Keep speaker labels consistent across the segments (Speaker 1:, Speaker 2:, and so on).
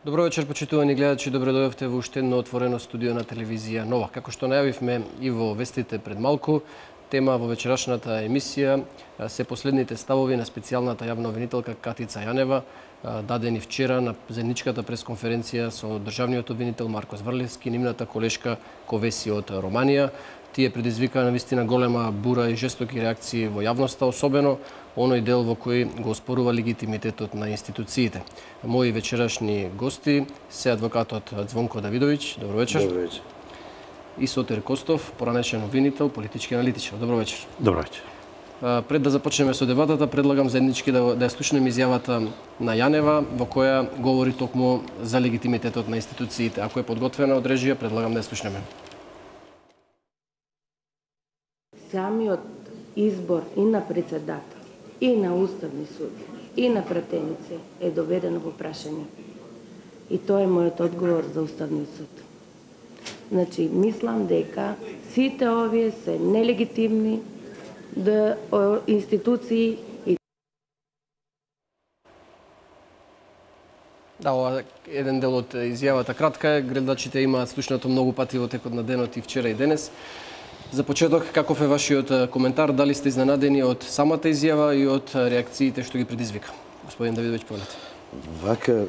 Speaker 1: Добро вечер, почитувани гледачи, добро дојдовте во уште едно отворено студио на телевизија Нова. Како што најавивме и во вестите пред малку, тема во вечерашната емисија се последните ставови на специјалната јавна обвинителка Катица Јанева, дадени вчера на заедничката пресконференција со државниот обвинител Марко Зврлевски и нивната колешка Ковеси од Романија. Тие предизвика навистина голема бура и жестоки реакции во јавноста, особено оној дел во кој го оспорува легитимитетот на институциите. Мои вечерашни гости се адвокатот Звонко Давидовиќ, добро вечер.
Speaker 2: Добро вечер.
Speaker 1: И Сотир Костов, поранешен обвинител, политички аналитичар. Добро вечер.
Speaker 2: Добро вечер.
Speaker 1: Пред да започнеме со дебатата, предлагам заеднички да ја слушнеме изјавата на Јанева, во која говори токму за легитимитетот на институциите. Ако е подготвена од режија, предлагам да ја слушнеме.
Speaker 3: Самиот избор и на председател, и на уставни суди, и на пратеници е доведено во прашање. И тоа е мојот одговор за Уставниот суд. Значи, мислам дека сите овие се нелегитимни институции и
Speaker 1: Да, ова еден дел од изјавата кратка е, гледачите имаат слушнато многу пати во текот на денот и вчера и денес. За почеток, каков е вашиот коментар? Дали сте изненадени од самата изјава и од реакциите што ги предизвика? Господин Давидовиќ, повелете.
Speaker 2: Вака,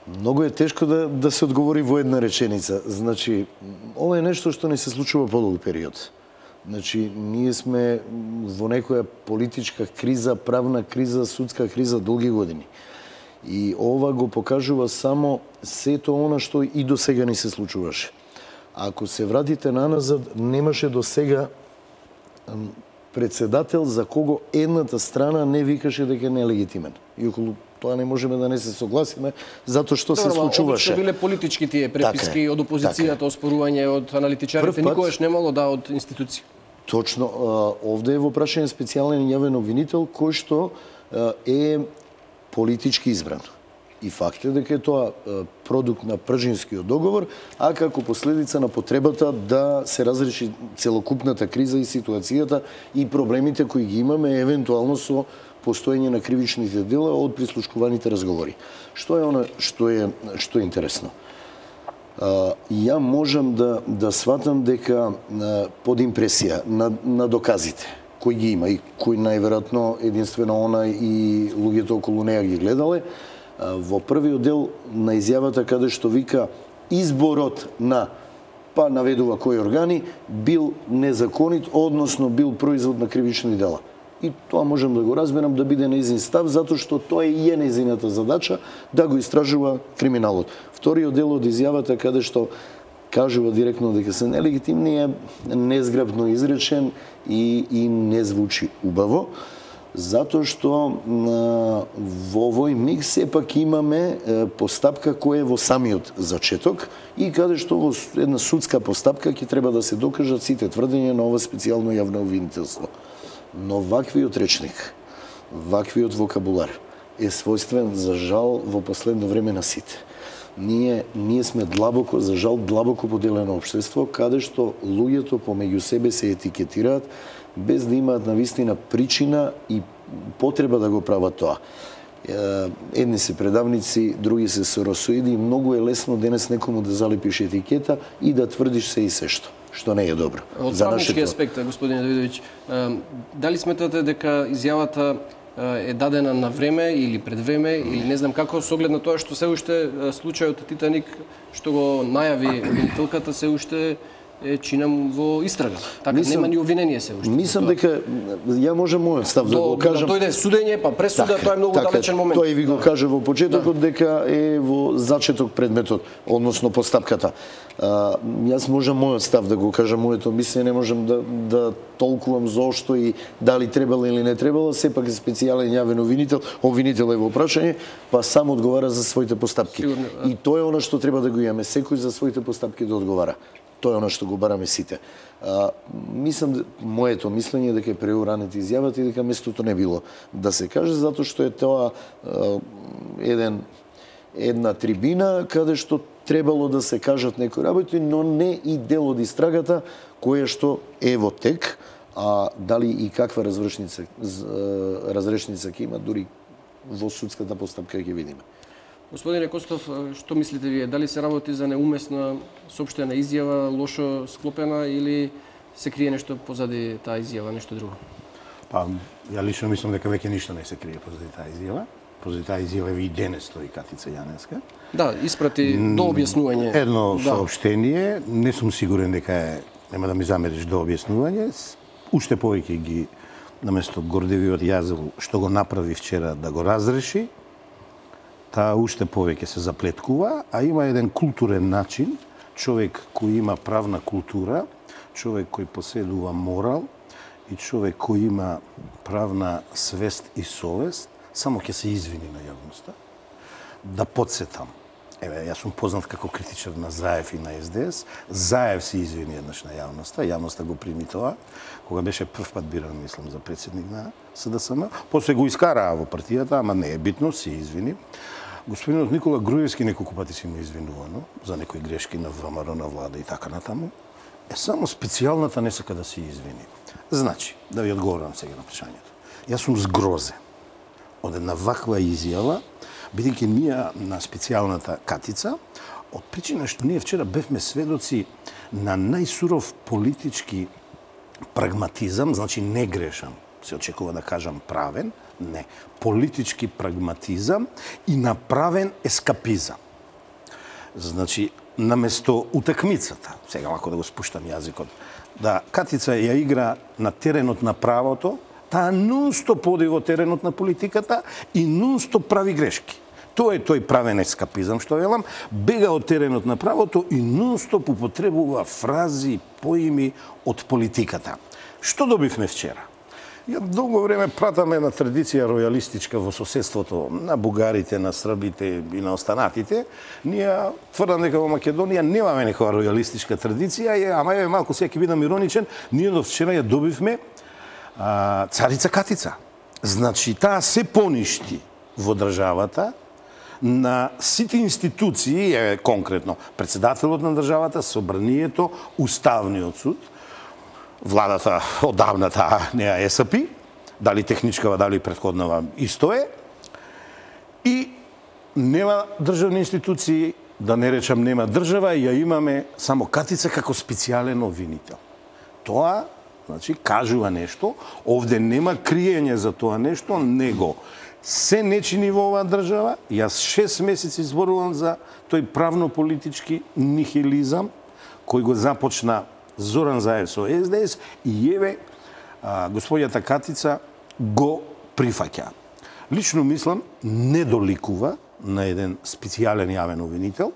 Speaker 2: многу е тешко да се одговори во една реченица. Значи, ова е нешто што не се случува подолг период. Значи, ние сме во некоја политичка криза, правна криза, судска криза долги години. И ова го покажува само сето она што и до сега не се случуваше. Ако се вратите наназад, немаше до сега председател за кого едната страна не викаше дека е нелегитимен. И околу тоа не можеме да не се согласиме, затоа што се случуваше.
Speaker 1: Обично биле политички тие преписки од опозицијата, оспорување од аналитичарите, никогаш немало да од институција.
Speaker 2: Точно, овде е во прашање специјален јавен обвинител кој што е политички избран. И факт е дека е тоа продукт на пржинскиот договор, а како последица на потребата да се разреши целокупната криза и ситуацијата и проблемите кои ги имаме евентуално со постоење на кривичните дела од прислушкуваните разговори. Што е она што е интересно? Ја можам да сватам дека под импресија на доказите кои ги има и кои најверојатно единствено она и луѓето околу неа ги гледале, во првиот дел на изјавата каде што вика изборот на, па наведува кои органи, бил незаконит, односно бил производ на кривични дела. И тоа можам да го разберам да биде нејзин став, затоа што тоа и е нејзината задача да го истражува криминалот. Вториот дел од изјавата каде што кажува директно дека се нелегитимни е незграбно изречен и не звучи убаво, затоа што во овој миг сепак имаме постапка која е во самиот зачеток и каде што во една судска постапка ќе треба да се докажат сите тврдења на ова специјално јавно обвинителство. Но ваквиот речник, ваквиот вокабулар е својствен, за жал, во последно време на сите. Ние сме длабоко, за жал, длабоко поделено општество, каде што луѓето помеѓу себе се етикетираат без да имаат навистина причина и потреба да го прават тоа. Едни се предавници, други се соросоиди и многу е лесно денес некому да залепиш етикета и да тврдиш се и се што не е добро.
Speaker 1: Од правнички аспект, господин Давидовиќ, дали сметате дека изјавата е дадена на време или пред време или не знам како, со оглед на тоа што се уште случајот Титаник што го најави обвинителката се уште е чинам во истрага. Така нема ни обвинение се уште.
Speaker 2: Мислам дека ја можам мојот став да го кажам.
Speaker 1: Дојде судење, па пресуда, тоа е многу далечен момент.
Speaker 2: Тој ви го каже во почетокот дека е во зачеток предметот, односно постапката. Јас можам мојот став да го кажам, моето мислење, не можам да толкувам зошто и дали требало или не требало, сепак е специјален јавен обвинител е во прашање, па сам одговара за своите постапки.
Speaker 1: Сигурно.
Speaker 2: И тоа е она што треба да го имаме, секој за своите постапки да одговара. Тоа е она што го бараме сите. Мислам, моето мислење е дека е преуранета изјавата и дека местото не било да се каже, затоа што е тоа една трибина каде што требало да се кажат некои работи, но не и дел од истрагата која што е во тек, а дали и каква разрешница ќе има, дури во судската постапка ќе видиме.
Speaker 1: Господине Костов, што мислите вие? Дали се работи за неумесна соопштена изјава, лошо склопена или се крие нешто позади таа изјава, нешто друго?
Speaker 4: Па, ја лично мислам дека веќе ништо не се крие позади таа изјава. Позади таа изјава и денес стои Катица Јаневска.
Speaker 1: Да, испрати до објаснување.
Speaker 4: Едно соопштение, не сум сигурен дека е, нема да ми замериш до објаснување, уште повеќе ги наместо гордевиот јазел што го направи вчера да го разреши, таа уште повеќе се заплеткува, а има еден културен начин, човек кој има правна култура, човек кој поседува морал и човек кој има правна свест и совест, само ќе се извини на јавноста. Да подсетам, еве, јас сум познат како критичар на Заев и на СДС. Заев се извини еднаш на јавноста, јавноста го прими тоа, кога беше прв пат биран, мислам, за председник на СДСМ. После го искараа во партијата, ама не е битно, се извини. Господинот Никола Груевски неколку пати си му извинувано за некои грешки на ВМРО, на влада и така натаму. Само специјалната не сака да се извини. Значи, да ви одговорам сега на прашањето. Јас сум згрозен од една ваква изјава, бидејќи ние на специјалната Катица, од причина што ние вчера бевме сведоци на најсуров политички прагматизам, значи не грешам, се очекува да кажам правен, не, политички прагматизам и направен ескапизам. Значи, наместо утакмицата, сега малку да го спуштам јазикот, да Катица ја игра на теренот на правото, таа нон-стоп оди во теренот на политиката и нон-стоп прави грешки. Тоа е тој правен ескапизам, што велам, бега од теренот на правото и нон-стоп употребува фрази, поими од политиката. Што добивме вчера? Ја долго време пратам една традиција ројалистичка во соседството на бугарите, на србите и на останатите. Ние тврдам дека во Македонија немаме некоја ројалистичка традиција, ама е малку сега ќе бидам ироничен, ние до вчера ја добивме царица Катица. Значи, таа се поништи во државата на сите институции, конкретно председателот на државата, собранието, уставниот суд, владата одавна таа не ја есапи, дали техничкава, дали претходнава, исто е. И нема државни институции, да не речам нема држава, ја имаме само Катица како специјален обвинител. Тоа, значи, кажува нешто, овде нема криење за тоа нешто, него се не чини во оваа држава. Јас 6 месеци зборувам за тој правно-политички нихилизам, кој го започна Зоран Заев со СДС и еве господјата Катица го прифаќа. Лично мислам, не доликува на еден специјален јавен обвинител.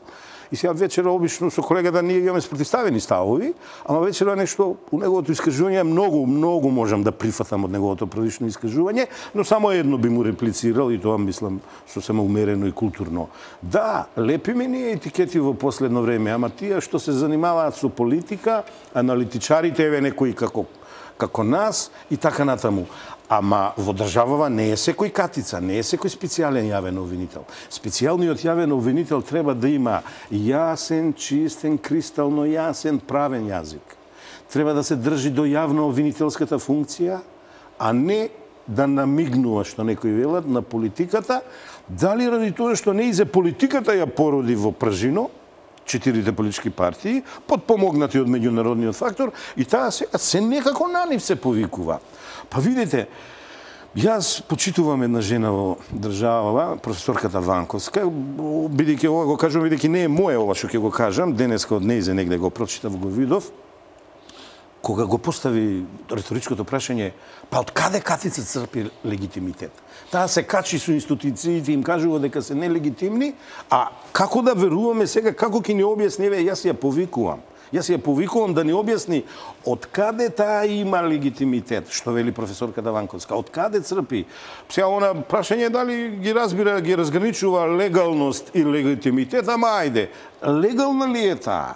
Speaker 4: И сега вечера обично со колегата ние имаме спротивставени ставови, ама вечера нешто у неговото искажување многу можам да прифатам од неговото првично искажување, но само едно би му реплицирал и тоа мислам сосема умерено и културно. Да, лепиме ние етикети во последно време, ама тие што се занимаваат со политика, аналитичарите, еве некои како нас и така натаму. Ама во државава не е секој Катица, не е секој специјален јавен обвинител. Специјалниот јавен обвинител треба да има јасен, чистен, кристално јасен, правен јазик. Треба да се држи до јавно обвинителската функција, а не да намигнува, што некои велат, на политиката, дали ради тоа што не изе политиката ја породи во пржино, 4 политички партии, подпомогнати од меѓународниот фактор, и таа се некако на нив се повикува. Па видите, јас почитувам една жена во државава, професорката Ванковска, бидејќи ова го кажам, бидејќи не е моје ова што ќе го кажам, денеска од нејзе негде го прочитав, го видов, кога го постави риторичкото прашање, па од каде Катица црпи легитимитет? Таа се качи со институциите, им кажува дека се нелегитимни, а како да веруваме сега, како ќе ни објасни, јас ја повикувам. Јас ја повикувам да ни објасни од каде таа има легитимитет, што вели професорката Ванковска, од каде црпи. Сега она прашање дали ги разбира, ги разграничува легалност и легитимитет, ама ајде, легална ли е таа?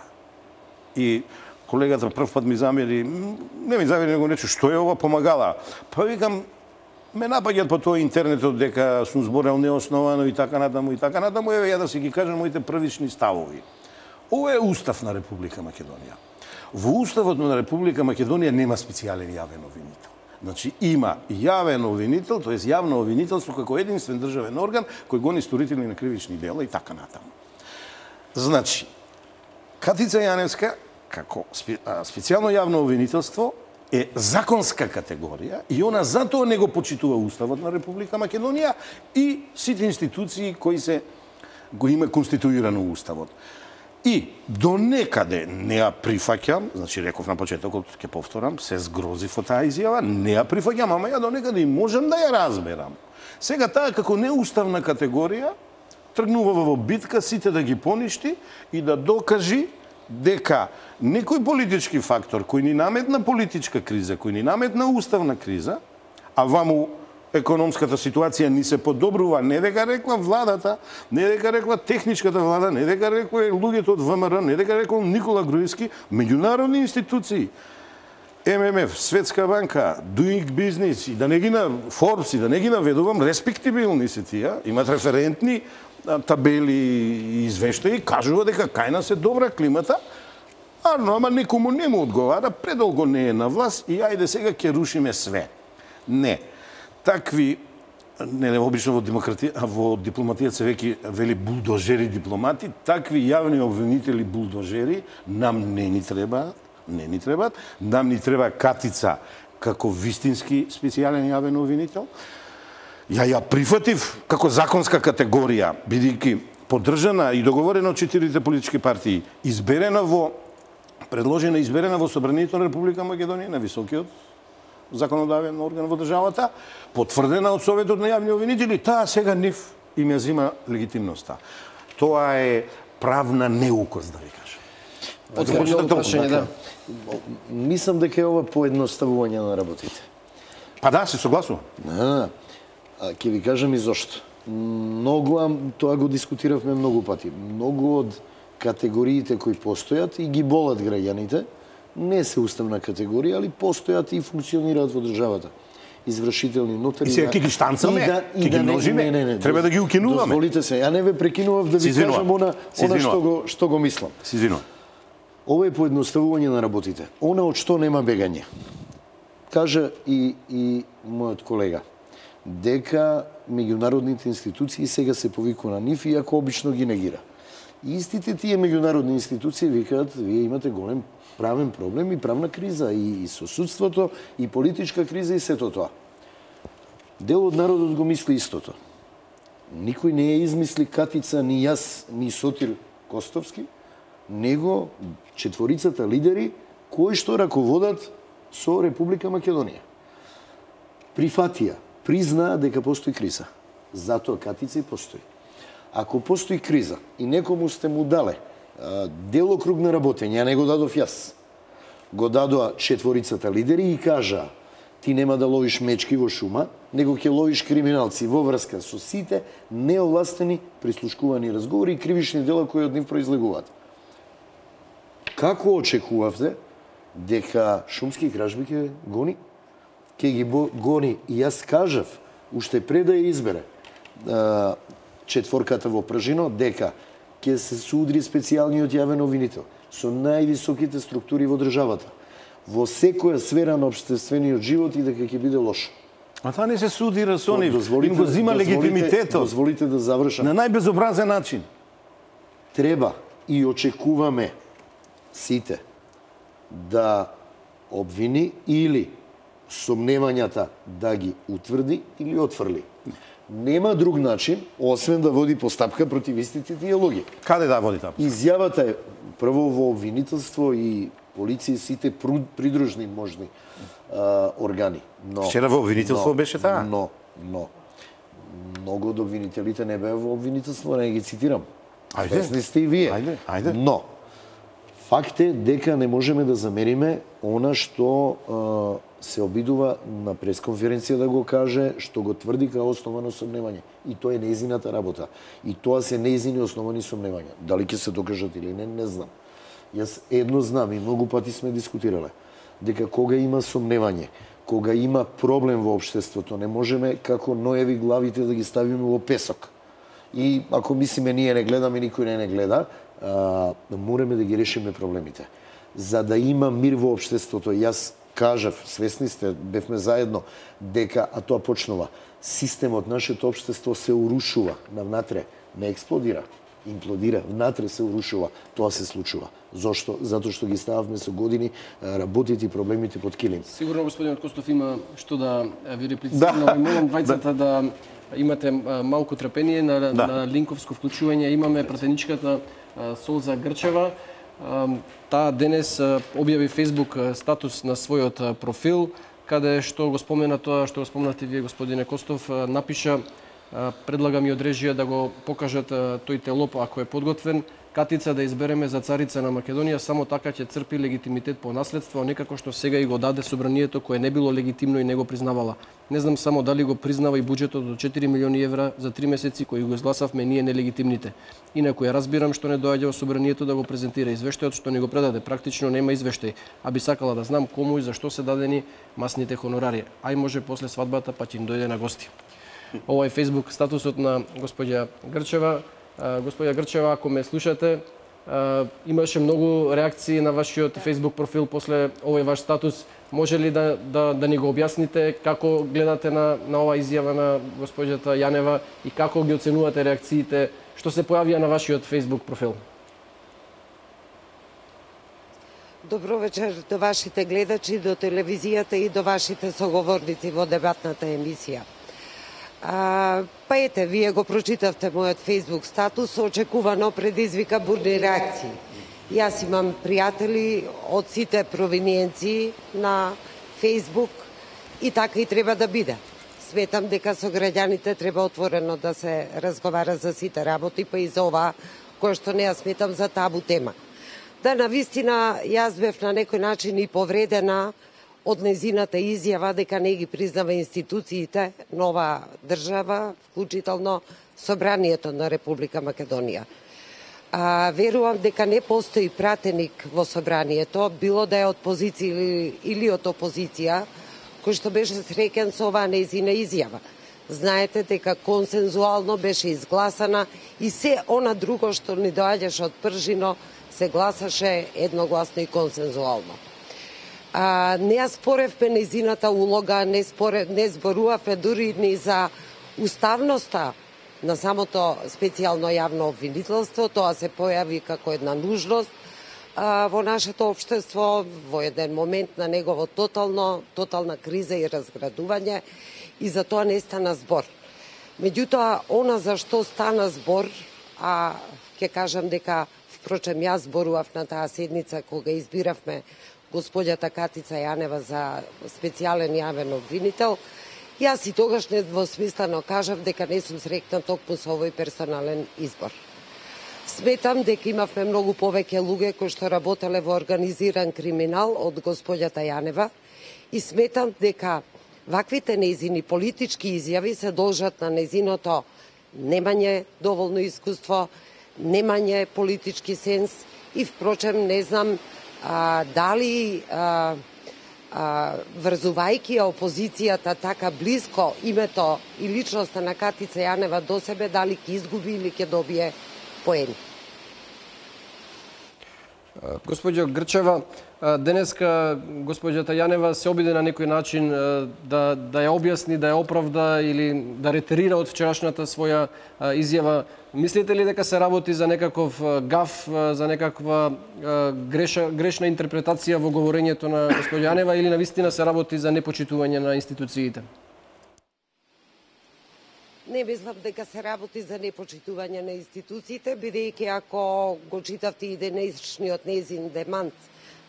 Speaker 4: И колегата прв пат ми замери, не ми замери, него нече, што е ова помагала? Па викам, ме напаѓат по тоа интернетот дека сум зборел неосновано и така натаму, еве ја да си ги кажам моите првични ставови. Ова е Устав на Република Македонија. Во Уставот на Република Македонија нема специјален јавен обвинител. Значи, има јавен обвинител, т.е. јавно обвинителство како единствен државен орган кој гони сторители на кривични дела и така натаму. Значи, Катица Јаневска, како специјално јавно обвинителство, е законска категорија и она затоа не го почитува Уставот на Република Македонија и сите институции кои го има конституирано Уставот. И до некаде не ја прифаќам, значи реков на почетокот, ќе повторам, се згрозив од таа изјава, не ја прифаќам, ама ја до некаде и можам да ја разберам. Сега таа како неуставна категорија тргнува во битка сите да ги поништи и да докажи дека некој политички фактор кој ни наметна политичка криза, кој ни наметна уставна криза, а ваму економската ситуација ни се подобрува, не дека рекла владата, не дека рекла техничката влада, не дека рекла луѓето од ВМРО, не дека рекла Никола Груевски, меѓународни институции, ММФ, Светска банка, Doing Business, и да не ги на Forbes, и да не ги наведувам, респектибилни се тие, имат референтни табели и извештаи, кажува дека кај нас е добра климата, ама некому не му одговара, предолго не е на власт и ајде сега ќе рушиме све. Не. Такви, не обично во дипломатијата се веќе вели булдожери дипломати, такви јавни обвинители булдожери нам не ни требаат, нам ни треба Катица како вистински специјален јавен обвинител. Ја прифатив како законска категорија, бидејќи поддржана и договорена од 4 политички партии, изберена во Собранието на Република Македонија, на високиот законодавен орган во државата, потврдена од Советот на јавни обвинители, таа сега нив им ја зима легитимноста. Тоа е правна неукост, да ви кажам.
Speaker 2: Мислам дека е ова поедноставување на работите.
Speaker 4: Па да, се согласувам.
Speaker 2: Ќе ви кажам и зошто. Тоа го дискутиравме многу пати. Многу од категориите кои постојат и ги болат граѓаните, не се уставна категорија, али постојат и функционираат во државата. Извршителни нотари.
Speaker 4: И сега ќе ги штанцаме, ќе ги множиме, треба да ги укинуваме.
Speaker 2: Дозволите се, ја не ве прекинував да ви кажам она што го мислам.
Speaker 4: Си извинувам.
Speaker 2: Ова е поедноставување на работите. Она од што нема бегање. Кажа и мојот колега дека меѓународните институции сега се повику на нив, иако обично ги негира. И истите тие меѓународни институции викаат, вие имате голем правен проблем и правна криза, и со судството, и политичка криза, и сето тоа. Дел од народот го мисли истото. Никој не ја измисли Катица, ни јас, ни Сотир Костовски, него четворицата лидери кои што раководат со Република Македонија. Прифатија, признаа дека постои криза. Затоа Катица и постои. Ако постои криза и некому сте му дале делокруг на работење, ја не го дадов јас, го дадоа четворицата лидери и кажа ти нема да ловиш мечки во шума, него ќе ловиш криминалци во врска со сите неовластени прислушкувани разговори и кривични дела кои од нив произлегуваат. Како очекувавте дека шумски кражби ќе гони? Ќе ги гони, и јас кажав, уште пред да ја избере четворката во Пражино, дека ќе се судри специјалниот јавен обвинител со највисоките структури во државата, во секоја сфера на општествениот живот и дека ќе биде лошо.
Speaker 4: А таа не се судира со нив, им го зима легитимитетот.
Speaker 2: Дозволите да завршам.
Speaker 4: На најбезобразен начин.
Speaker 2: Треба и очекуваме сите да обвини или сомневањата да ги утврди или отфрли. Нема друг начин, освен да води постапка против истите тие луѓе.
Speaker 4: Каде да води таа?
Speaker 2: Изјавата е прво во обвинителство и полиција, сите придружни можни органи. Но
Speaker 4: вчера во обвинителство беше таа.
Speaker 2: Но многу од обвинителите не беа во обвинителство, не ги цитирам. Свесни сте и вие.
Speaker 4: Ајде.
Speaker 2: Но факт е дека не можеме да замериме она што се обидува на пресконференција да го каже, што го тврди као основано сомневање. И тоа е нејзината работа. И тоа се нејзини основани сомневања. Дали ќе се докажат или не знам. Јас едно знам и многу пати сме дискутирале, дека кога има сомневање, кога има проблем во општеството, не можеме како ноеви главите да ги ставиме во песок. И ако мислиме ние не гледаме, никој не гледа, мораме да ги решиме проблемите. За да има мир во општеството, јас кажав, свесни сте, бевме заедно, дека, а тоа почнува, системот, нашето општество се урушува навнатре, не експлодира, имплодира, внатре се урушува, тоа се случува. Зошто? Затоа што ги стававме со години работите и проблемите под килим.
Speaker 1: Сигурно господинот Костов има што да ви реплицира, но ви молам двајцата да имате малку трпение на линковско вклучување. Имаме пратеничката Солза Грчева. Таа денес објави Facebook статус на својот профил, каде што го спомена тоа што го спомнате вие, господине Костов, напиша: предлагам и од режија да го покажат тој телоп ако е подготвен. Катица да избереме за царица на Македонија, само така ќе црпи легитимитет по наследство, а некако што сега и го даде собранието кое не било легитимно и не го признавала. Не знам само дали го признава и буџетот од 4 милиони евра за 3 месеци кои го изгласавме ние нелегитимните. Инаку ја разбирам што не доаѓа во собранието да го презентира извештајот што не го предаде. Практично нема извештај, а би сакала да знам кому и зашто се дадени масните хонорари. Ај може после свадбата па ќе им дојде на гости. Ова е Facebook статусот на господја Грчева. Господја Грчева, ако ме слушате, имаше многу реакции на вашиот Facebook профил после овој ваш статус. Може ли да ни го објасните како гледате на оваа изјава на господјата Јанева и како ги оценувате реакциите што се појавија на вашиот Facebook профил?
Speaker 5: Добро вечер до вашите гледачи, до телевизијата и до вашите соговорници во дебатната емисија. Па ете, вие го прочитавте мојот Facebook статус, очекувано предизвика бурни реакции. Јас имам пријатели од сите провиниенции на Facebook и така и треба да биде. Сметам дека со граѓаните треба отворено да се разговара за сите работи, па и за оваа која што не ја сметам за табу тема. Да, навистина, јас бев на некој начин и повредена од незината изјава дека не ги признава институциите нова држава, вклучително Собранието на Република Македонија. Верувам дека не постои пратеник во Собранието, било да е од позиција или од опозиција, кој што беше среќен со оваа незина изјава. Знаете дека консензуално беше изгласана и се она друго што ни доаѓаше од пржино се гласаше едногласно и консензуално. Не ја споревме незината улога, не зборувавме дури ни за уставноста на самото специјално јавно обвинителство. Тоа се појави како една нужност во нашето општество, во еден момент на негово тотална криза и разградување, и за тоа не стана збор. Меѓутоа, она за што стана збор, ќе кажам дека, впрочем, јас зборував на таа седница кога избиравме господјата Катица Јанева за специјален јавен обвинител, јас и тогаш недвосмислено кажав дека не сум среќна токму со овој персонален избор. Сметам дека имавме многу повеќе луѓе кои што работеле во организиран криминал од господјата Јанева и сметам дека ваквите незини политички изјави се должат на незиното немање доволно искуство, немање политички сенс и, впрочем, не знам дали врзувајќи опозицијата така близко името и личноста на Катица Јанева до себе, дали ќе изгуби или ќе добие поени.
Speaker 1: Господјо Грчева, денеска господјата Јанева се обиде на некој начин да ја објасни, да ја оправда или да ретерира од вчерашната своја изјава. Мислите ли дека се работи за некаков гаф, за некаква грешна интерпретација во говорењето на господја Јанева или навистина се работи за непочитување на институциите?
Speaker 5: Не мислам дека се работи за непочитување на институциите, бидејќи ако го читавте и денешниот незин демант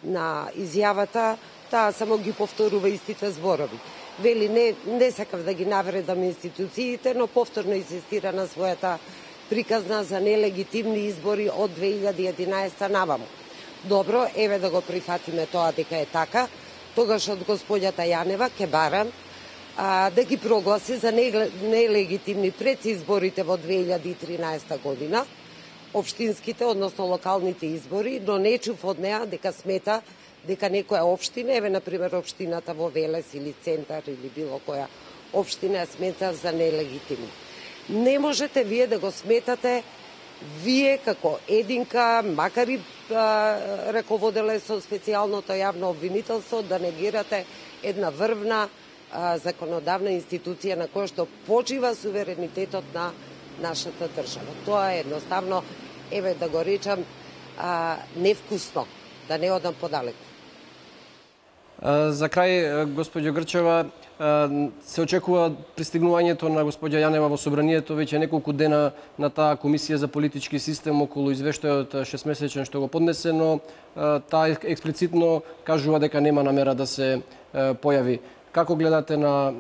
Speaker 5: на изјавата, таа само ги повторува истите зборови. Вели, не сакав да ги навредам институциите, но повторно инсистира на својата приказна за нелегитимни избори од 2011 наваму. Добро, еве да го прифатиме тоа дека е така, тогаш од господјата Јанева ке барам да ги прогласи за нелегитимни пред изборите во 2013 година, општинските, односно локалните избори, но не чув од неа дека смета дека некоја општина, еве, например, општината во Велес или Центар или било која општина ја смета за нелегитимна. Не можете вие да го сметате вие како единка, макар и раководеле со специјалното јавно обвинителство, да негирате една врвна законодавна институција на која што почива суверенитетот на нашата држава. Тоа е едноставно, еве да го речам, невкусно, да не одам подалеку.
Speaker 1: За крај, госпоѓо Грчева, се очекува пристигнувањето на госпоѓа Јанева во собранието веќе неколку дена на таа комисија за политички систем околу извештајот 6-месечен што го поднесе, но таа експлицитно кажува дека нема намера да се појави. Како гледате на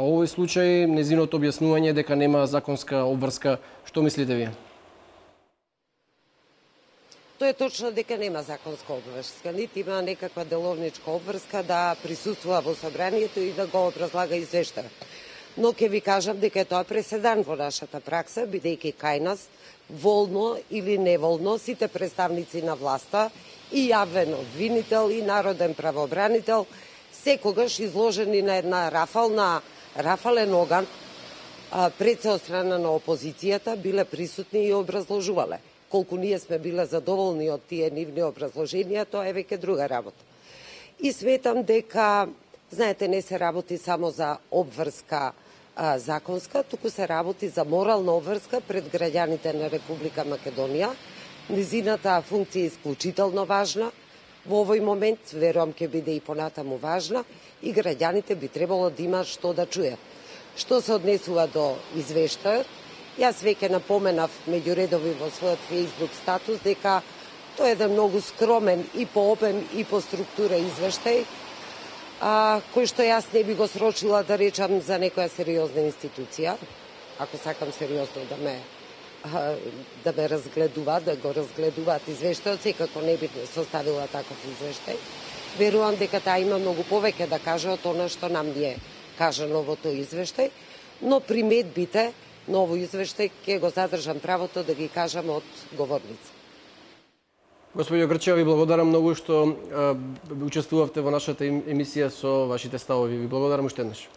Speaker 1: овој случај, незиното објаснување дека нема законска обврска, што мислите вие?
Speaker 5: Тоа е точно дека нема законска обврска, нити има некаква деловничка обврска да присуствува во собранието и да го образлага извештајот. Но ќе ви кажам дека е тоа преседан во нашата пракса, бидејќи кај нас волно или неволно сите представници на власта и јавен обвинител и народен правобранител секогаш изложени на една рафален оган пред се од страна на опозицијата биле присутни и образложувале. Колку ние сме биле задоволни од тие нивни образложенија, тоа е веќе друга работа. И сметам дека, знаете, не се работи само за обврска законска, туку се работи за морална обврска пред граѓаните на Република Македонија. Низината функција е исклучително важна. Во овој момент, верувам, ќе биде и понатаму важна и граѓаните би требало да имаат што да чујат. Што се однесува до извештајот, јас веќе напоменав меѓу редови во својот Facebook статус дека тоа е еден многу скромен и по обем и по структура извештај, кој што јас не би го срочила да речам за некоја сериозна институција, ако сакам сериозно да ме разгледуваат, да го разгледуваат извештајот, секако не би составила таков извештај. Верувам дека таа има многу повеќе да каже од она што нам ни е кажано во тој извештај, но приметбите на овој извештај ќе го задржам правото да ги кажам од говорница.
Speaker 1: Господио Грчева, ви благодарам многу што учествувавте во нашата емисија со вашите ставови. Ви благодарам уште еднаш.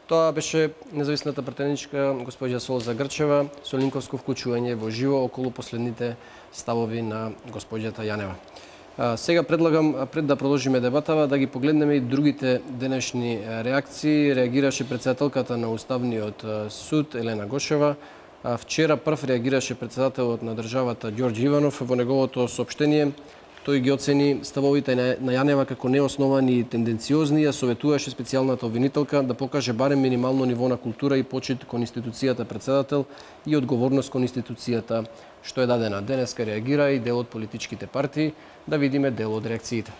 Speaker 1: Тоа беше независната пратеничка госпоѓа Солза Грчева со линковско вклучување во живо околу последните ставови на госпоѓата Јанева. Сега предлагам, пред да продолжиме дебатава, да ги погледнеме и другите денешни реакции. Реагираше претседателката на Уставниот суд Елена Гошева. Вчера прв реагираше претседателот на државата Ѓорѓе Иванов. Во неговото соопштение тој ги оцени ставовите на Јанева како неосновани и тенденциозни, ја советуваше специјалната обвинителка да покаже барем минимално ниво на култура и почит кон институцијата претседател и одговорност кон институцијата што е дадена. Денеска реагира и дел од политичките партии. Да видиме дел од реакциите.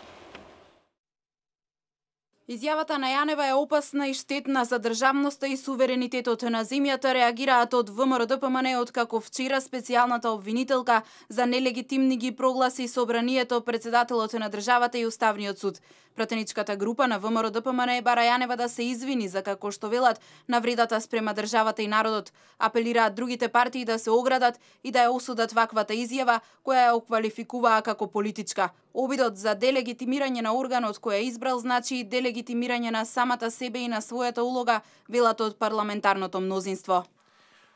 Speaker 6: Изјавата на Јанева е опасна и штетна за државноста и суверенитетот на земјата, реагираат од ВМРО-ДПМН, откако вчера специјалната обвинителка за нелегитимни ги прогласи собранието, претседателот на државата и Уставниот суд. Пратеничката група на ВМРО-ДПМН бара Јанева да се извини за како што велат навредата спрема државата и народот. Апелираат другите партии да се оградат и да ја осудат ваквата изјава, која ја оквалификуваа како политичка. Обидот за делегитимирање на органот кој е избрал значи делегитимирање на самата себе и на својата улога, велат од парламентарното мнозинство.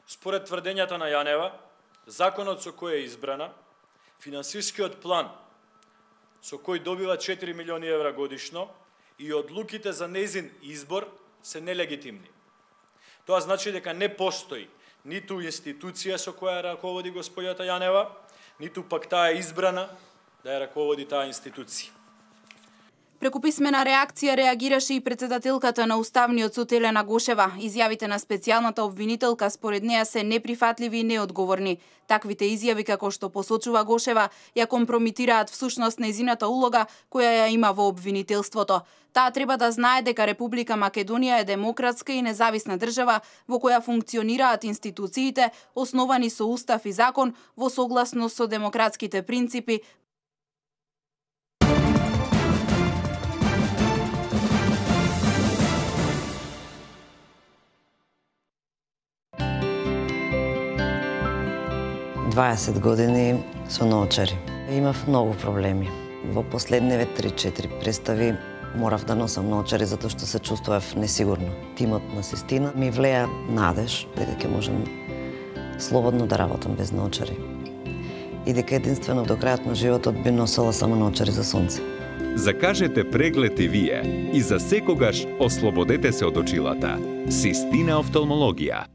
Speaker 7: Според тврдењата на Јанева, законот со кој е избрана, финансискиот план со кој добива 4 милиони евра годишно и одлуките за нејзин избор се нелегитимни. Тоа значи дека не постои ниту институција со која раководи господјата Јанева, ниту пак таа е избрана да ја раководи таа институција.
Speaker 6: Преку писмена реакција реагираше и претседателката на Уставниот суд Елена Гошева. Изјавите на специјалната обвинителка според неа се неприфатливи и неодговорни. Таквите изјави, како што посочува Гошева, ја компромитираат всушност нејзината улога која ја има во обвинителството. Таа треба да знае дека Република Македонија е демократска и независна држава во која функционираат институциите основани со устав и закон во согласност со демократските принципи,
Speaker 8: Дваесет години со научари. Имав многу проблеми. Во последниве 3-4 представи морав да носам научари затоа што се чувствував несигурно. Тимот на Систина ми влеа надеж дека ќе можам слободно да работам без наочари. И дека единствено до крајот на животот би носела само наочари за сонце.
Speaker 9: Закажете преглед и вие и за секогаш ослободете се од очилата. Систина офталмологија.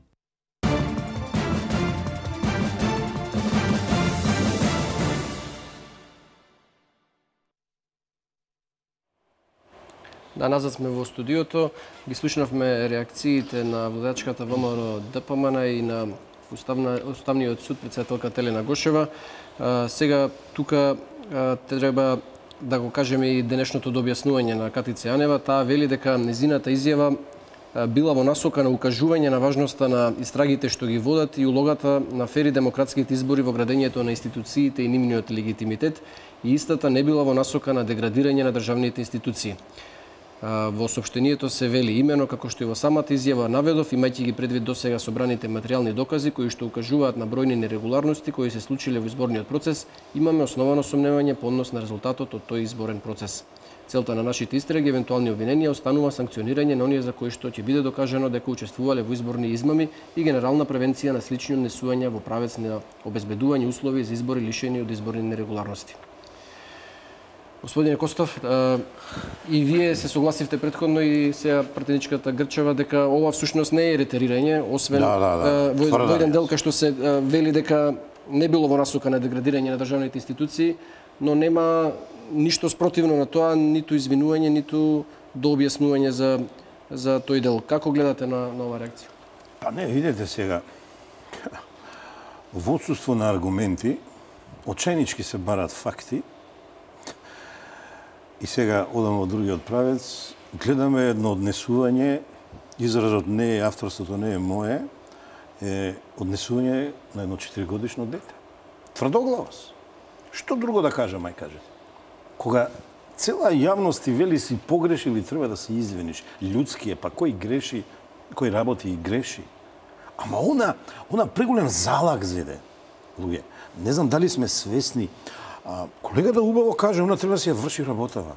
Speaker 1: Да, назад сме во студиото. Ги слушнавме реакциите на водачката ВМРО ДПМН и на Уставниот суд, председателка Телена Гошева. Сега тука треба да го кажеме и денешното дообјаснување на Катица Јанева. Таа вели дека незината изјава била во насока на укажување на важноста на истрагите што ги водат и улогата на фери демократските избори во градењето на институциите и нивниот легитимитет, и истата не била во насока на деградирање на државните институции. Во соопштението се вели имено, како што и во самата изјава наведов, имајќи ги предвид досега собраните материјални докази кои што укажуваат на бројни нерегуларности кои се случиле во изборниот процес, имаме основано сомневање по однос на резултатот од тој изборен процес. Целта на нашите истраги и евентуални обвиненија останува санкционирање на оние за кои што ќе биде докажано дека учествувале во изборни измами и генерална превенција на слични однесувања во правец на обезбедување услови за избори лишени од изборни нерегуларности. Господине Костов, и вие се согласивте претходно и сега пратеничката Грчева дека ова всушност не е ретерирање, освен во еден дел кај што се вели дека не било во насока на деградирање на државните институции, но нема ништо спротивно на тоа, ниту извинување, ниту дообјаснување за тој дел. Како гледате на оваа реакција?
Speaker 4: Па не, видете сега, во отсуство на аргументи, оченички се барат факти, и сега одам во другиот правец, гледаме едно однесување, изразот не е, авторството не е мое, е однесување на едно 4-годишно дете. Тврдоглавост. Што друго да кажам, ај кажете? Кога цела јавност ти вели си погреши или треба да се извиниш, људски е, па кој греши, кој работи и греши. Ама она преголем залак зеде, луѓе. Не знам дали сме свесни. Колегата убаво каже, она треба да си ја врши работава.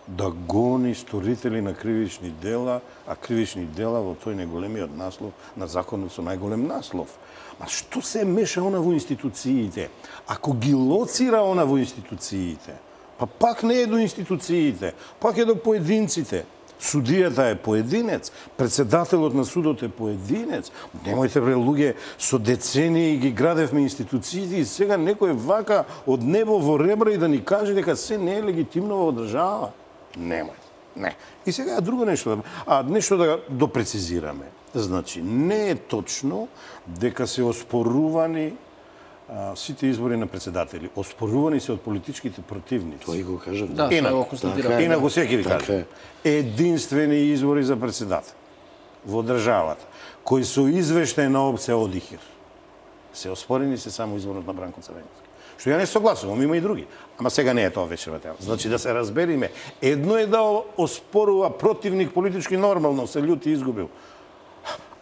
Speaker 4: Да гони сторители на кривични дела, а кривични дела во тој најголемиот наслов на законот со најголем наслов. Ма што се меша она во институциите? Ако ги лоцира она во институциите, па пак не е до институциите, пак е до поединците. Судијата е поединец, председателот на судот е поединец. Немојте бре луѓе, со децении ги градевме институциите и сега некој вака од небо во ребра и да ни каже дека се не е легитимно во држава. Немојте. Не. И сега друго нешто, нешто да допрецизираме. Значи, не е точно дека се оспорувани сите избори на председатели. Оспорувани се од политичките противници.
Speaker 2: Тоа и го кажав.
Speaker 1: Да, тоа го констатираме.
Speaker 4: Инаку секи ви кажа. Единствени избори за председател во државата, кои со извештај на опција одихир, се оспорени се само изборот на Бранко Црвенски. Што ја не согласувам, има и други. Ама сега не е тоа вечерва тема. Значи да се разбериме, едно е да оспорува противник политички нормално, се љути изгубил.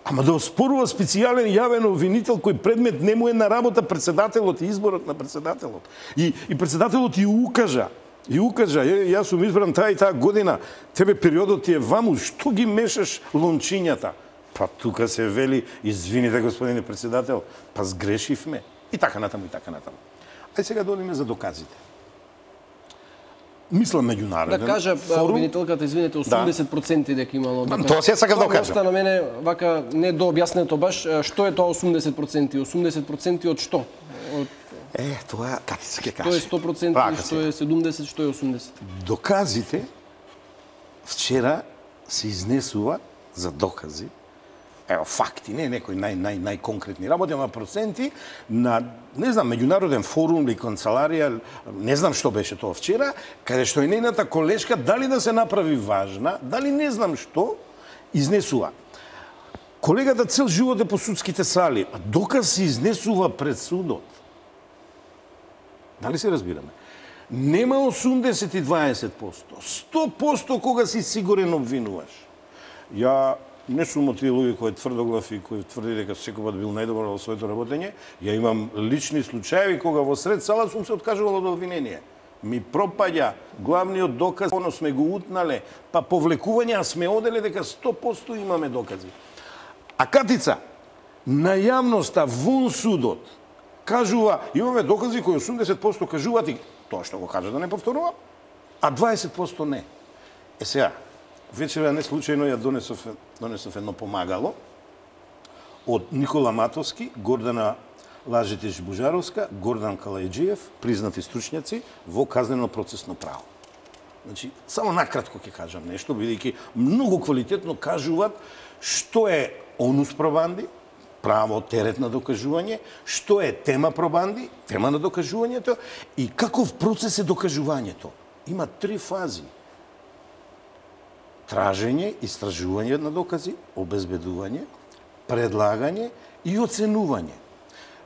Speaker 4: Ама да оспорува специјален јавен обвинител кој предмет не му е на работа председателот и изборот на председателот. И председателот и укажа, јас сум избран таа и таа година, тебе периодот ти е ваму, што ги мешаш лончињата? Па тука се вели, извините господине председател, па сгрешивме. И така натаму, и така натаму. Ај сега додиме за доказите. Мислам меѓународен.
Speaker 1: Да кажа обвинителката, извинете, 80% дека имало.
Speaker 4: Тоа се сакам да кажам.
Speaker 1: Тоа на мене вака не дообјаснето баш, што е тоа 80%? 80% од што?
Speaker 4: Тоа Катица ќе каже.
Speaker 1: Тоа е 100%, што е 70, што е 80?
Speaker 4: Доказите вчера се изнесува за докази. Ево, факти, не некои најконкретни работи, ама проценти на, не знам, меѓународен форум или канцеларија, не знам што беше тоа вчера, каде што и нејната колешка, дали да се направи важна, дали не знам што, изнесува. Колегата цел живот е по судските сали, а доказ се изнесува пред судот. Дали се разбираме? Нема 80 и 20%. 100% кога си сигурен обвинуваш. Ја не сум од тие луѓе кои тврдоглав и кои тврди дека секој пат бил најдобар во своето работење. Ја имам лични случаи кога во сред сала сум се откажувал од обвинение. Ми пропаѓа главниот доказ, оно сме го утнале, па повлекување, а сме оделе дека 100% имаме докази. А Катица на јавноста вон судот кажува, имаме докази кои 80% кажуваат и тоа што го кажа да не повторува, а 20% не. Сега, вечера не случајно ја донесов едно помагало од Никола Матовски, Гордана Лажетиш Бужаровска, Гордан Калајджиев, признати стручњаци во казнено процесно право. Значи, само накратко ќе кажам нешто, бидејќи многу квалитетно кажуваат што е онус пробанди, право терет на докажување, што е тема пробанди, тема на докажувањето и каков процес е докажувањето. Има 3 фази. Тражење, истражување на докази, обезбедување, предлагање и оценување.